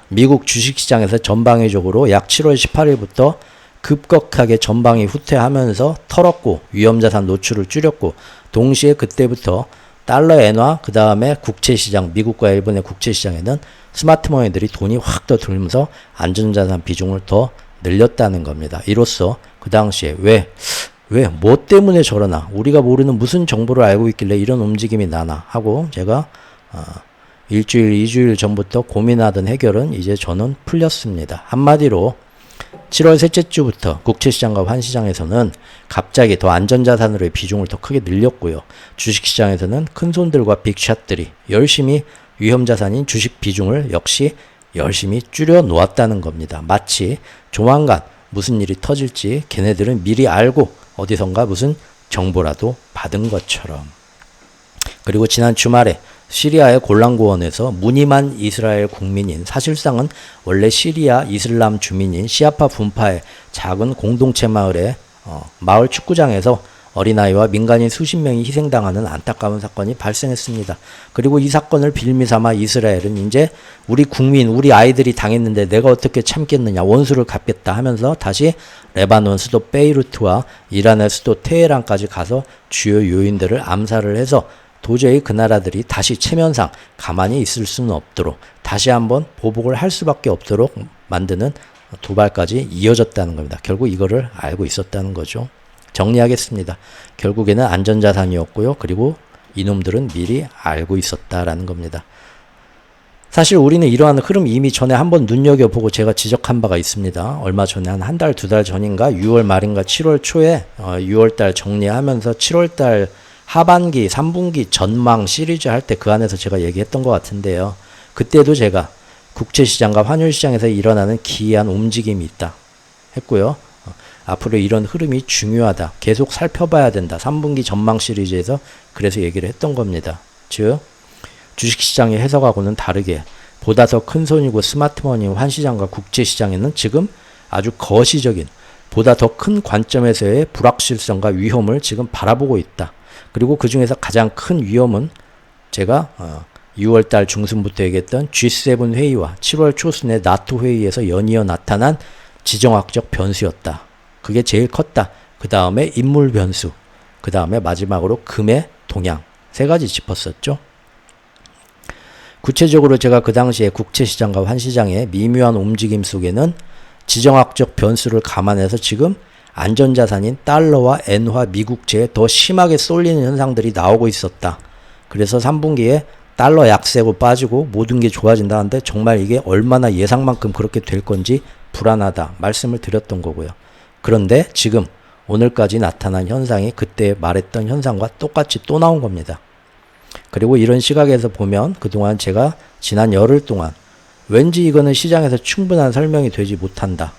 미국 주식시장에서 전방위적으로 약 7월 18일부터 급격하게 전방위 후퇴하면서 털었고 위험자산 노출을 줄였고, 동시에 그때부터 달러 엔화 그 다음에 국채시장, 미국과 일본의 국채시장에는 스마트머니들이 돈이 확 더 들면서 안전자산 비중을 더 늘렸다는 겁니다. 이로써 그 당시에 뭐 때문에 저러나, 우리가 모르는 무슨 정보를 알고 있길래 이런 움직임이 나나 하고 제가 일주일, 2주일 전부터 고민하던 해결은 이제 저는 풀렸습니다. 한마디로 7월 셋째 주부터 국채시장과 환시장에서는 갑자기 더 안전자산으로의 비중을 더 크게 늘렸고요. 주식시장에서는 큰손들과 빅샷들이 열심히 위험자산인 주식 비중을 역시 열심히 줄여 놓았다는 겁니다. 마치 조만간 무슨 일이 터질지 걔네들은 미리 알고 어디선가 무슨 정보라도 받은 것처럼. 그리고 지난 주말에 시리아의 골란고원에서 무늬만 이스라엘 국민인, 사실상은 원래 시리아 이슬람 주민인 시아파 분파의 작은 공동체 마을의 마을 축구장에서 어린아이와 민간인 수십 명이 희생당하는 안타까운 사건이 발생했습니다. 그리고 이 사건을 빌미삼아 이스라엘은 이제 우리 국민, 우리 아이들이 당했는데 내가 어떻게 참겠느냐, 원수를 갚겠다 하면서 다시 레바논 수도 베이루트와 이란의 수도 테헤란까지 가서 주요 요인들을 암살을 해서 도저히 그 나라들이 다시 체면상 가만히 있을 수는 없도록, 다시 한번 보복을 할 수밖에 없도록 만드는 도발까지 이어졌다는 겁니다. 결국 이거를 알고 있었다는 거죠. 정리하겠습니다. 결국에는 안전자산이었고요. 그리고 이놈들은 미리 알고 있었다라는 겁니다. 사실 우리는 이러한 흐름 이미 전에 한번 눈여겨보고 제가 지적한 바가 있습니다. 얼마 전에 한 달, 두 달 전인가 6월 말인가 7월 초에 6월달 정리하면서 7월달 하반기 3분기 전망 시리즈 할 때 그 안에서 제가 얘기했던 것 같은데요. 그때도 제가 국채시장과 환율시장에서 일어나는 기이한 움직임이 있다 했고요. 앞으로 이런 흐름이 중요하다, 계속 살펴봐야 된다, 3분기 전망 시리즈에서 그래서 얘기를 했던 겁니다. 즉 주식시장의 해석하고는 다르게 보다 더 큰 손이고 스마트머니 환시장과 국제시장에는 지금 아주 거시적인, 보다 더 큰 관점에서의 불확실성과 위험을 지금 바라보고 있다. 그리고 그 중에서 가장 큰 위험은 제가 6월달 중순부터 얘기했던 G7 회의와 7월 초순의 나토 회의에서 연이어 나타난 지정학적 변수였다. 그게 제일 컸다. 그 다음에 인물 변수, 그 다음에 마지막으로 금의 동향, 세 가지 짚었었죠. 구체적으로 제가 그 당시에 국채시장과 환시장의 미묘한 움직임 속에는 지정학적 변수를 감안해서 지금 안전자산인 달러와 엔화 미국채에 더 심하게 쏠리는 현상들이 나오고 있었다. 그래서 3분기에 달러 약세고 빠지고 모든 게 좋아진다 하는데 정말 이게 얼마나 예상만큼 그렇게 될 건지 불안하다 말씀을 드렸던 거고요. 그런데 지금 오늘까지 나타난 현상이 그때 말했던 현상과 똑같이 또 나온 겁니다. 그리고 이런 시각에서 보면 그동안 제가 지난 열흘 동안 왠지 이거는 시장에서 충분한 설명이 되지 못한다,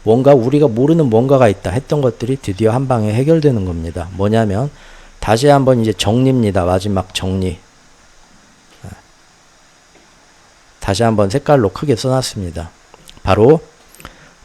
뭔가 우리가 모르는 뭔가가 있다 했던 것들이 드디어 한 방에 해결되는 겁니다. 뭐냐면 다시 한번 이제 정리입니다. 마지막 정리. 다시 한번 색깔로 크게 써놨습니다. 바로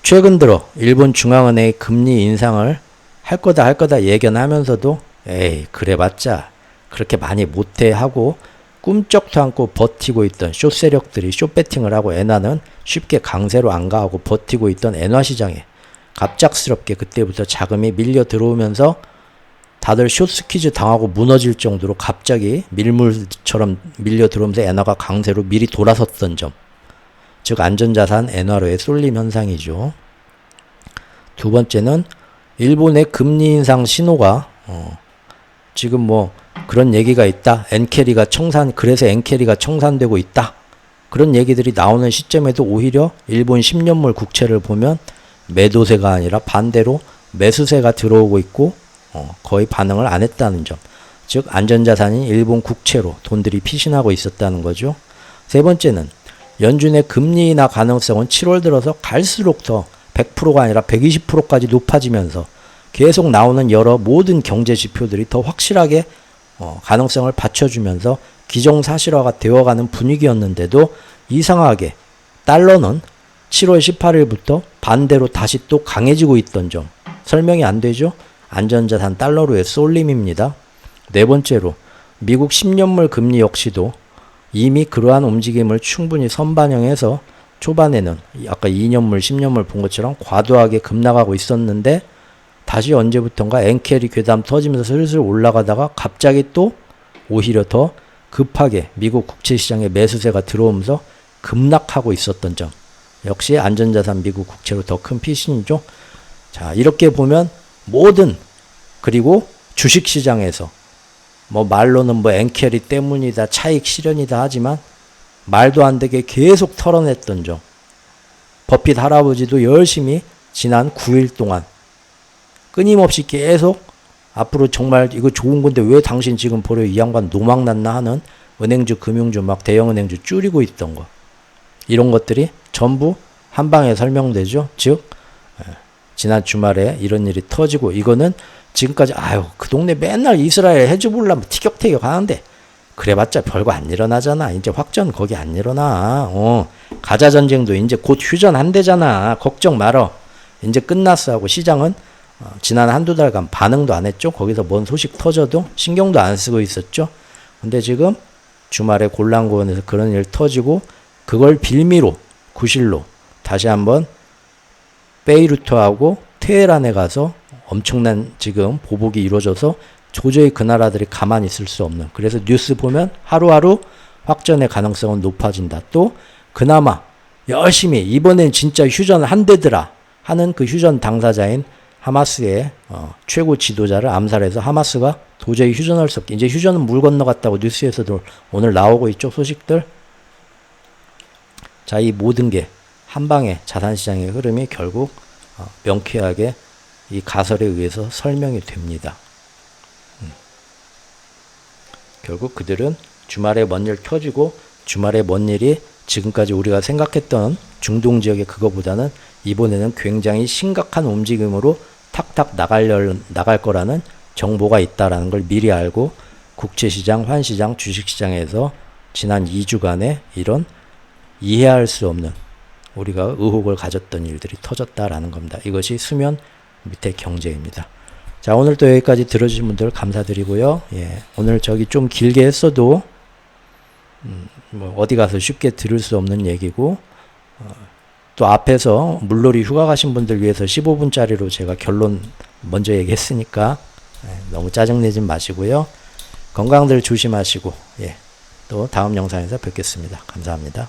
최근 들어 일본 중앙은행의 금리 인상을 할 거다 예견하면서도 에이 그래봤자 그렇게 많이 못해 하고 꿈쩍도 않고 버티고 있던 숏 세력들이 숏배팅을 하고 엔화는 쉽게 강세로 안 가고 버티고 있던 엔화 시장에 갑작스럽게 그때부터 자금이 밀려 들어오면서 다들 숏 스퀴즈 당하고 무너질 정도로 갑자기 밀물처럼 밀려 들어오면서 엔화가 강세로 미리 돌아섰던 점, 즉 안전자산 엔화로의 쏠림 현상이죠. 두 번째는 일본의 금리 인상 신호가 지금 뭐 그런 얘기가 있다, 그래서 엔캐리가 청산되고 있다, 그런 얘기들이 나오는 시점에도 오히려 일본 10년물 국채를 보면 매도세가 아니라 반대로 매수세가 들어오고 있고 거의 반응을 안 했다는 점, 즉 안전자산인 일본 국채로 돈들이 피신하고 있었다는 거죠. 세 번째는 연준의 금리 인하 가능성은 7월 들어서 갈수록 더 100%가 아니라 120%까지 높아지면서 계속 나오는 여러 모든 경제 지표들이 더 확실하게 가능성을 받쳐주면서 기정사실화가 되어가는 분위기였는데도 이상하게 달러는 7월 18일부터 반대로 다시 또 강해지고 있던 점 설명이 안 되죠? 안전자산 달러로의 쏠림입니다. 네 번째로 미국 10년물 금리 역시도 이미 그러한 움직임을 충분히 선반영해서 초반에는 아까 2년물, 10년물 본 것처럼 과도하게 급락하고 있었는데 다시 언제부턴가 엔캐리 괴담 터지면서 슬슬 올라가다가 갑자기 또 오히려 더 급하게 미국 국채시장에 매수세가 들어오면서 급락하고 있었던 점 역시 안전자산 미국 국채로 더 큰 피신이죠. 자, 이렇게 보면 모든 그리고 주식시장에서 뭐 말로는 뭐 엔캐리 때문이다 차익 실현이다 하지만 말도 안 되게 계속 털어냈던 점 버핏 할아버지도 열심히 지난 9일 동안 끊임없이 계속 앞으로 정말 이거 좋은 건데 왜 당신 지금 버려 이 양반 노망났나 하는 은행주 금융주 막 대형은행주 줄이고 있던 거 이런 것들이 전부 한 방에 설명되죠. 즉 지난 주말에 이런 일이 터지고 이거는 지금까지 아유 그 동네 맨날 이스라엘 헤즈볼라 티격태격 하는데 그래봤자 별거 안 일어나잖아. 이제 확전 거기 안 일어나. 가자 전쟁도 이제 곧 휴전한대잖아. 걱정 말어. 이제 끝났어 하고 시장은 지난 한두 달간 반응도 안 했죠. 거기서 뭔 소식 터져도 신경도 안 쓰고 있었죠. 근데 지금 주말에 골란고원에서 그런 일 터지고 그걸 빌미로 구실로 다시 한번 베이루트하고 테헤란에 가서 엄청난 지금 보복이 이루어져서 도저히 그 나라들이 가만히 있을 수 없는 그래서 뉴스 보면 하루하루 확전의 가능성은 높아진다. 또 그나마 열심히 이번엔 진짜 휴전을 한대더라 하는 그 휴전 당사자인 하마스의 최고 지도자를 암살해서 하마스가 도저히 휴전할 수 없게 이제 휴전은 물 건너갔다고 뉴스에서도 오늘 나오고 있죠. 소식들. 자, 이 모든 게 한방에 자산시장의 흐름이 결국 명쾌하게 이 가설에 의해서 설명이 됩니다. 결국 그들은 주말에 뭔 일 터지고 주말에 뭔 일이 지금까지 우리가 생각했던 중동 지역의 그거보다는 이번에는 굉장히 심각한 움직임으로 탁탁 나갈 거라는 정보가 있다라는 걸 미리 알고 국채시장, 환시장, 주식시장에서 지난 2주간의 이런 이해할 수 없는 우리가 의혹을 가졌던 일들이 터졌다라는 겁니다. 이것이 수면 밑에 경제입니다. 자, 오늘 또 여기까지 들어주신 분들 감사드리고요. 예, 오늘 저기 좀 길게 했어도 뭐 어디 가서 쉽게 들을 수 없는 얘기고 또 앞에서 물놀이 휴가 가신 분들 위해서 15분짜리로 제가 결론 먼저 얘기했으니까 너무 짜증내지 마시고요. 건강들 조심하시고 또 다음 영상에서 뵙겠습니다. 감사합니다.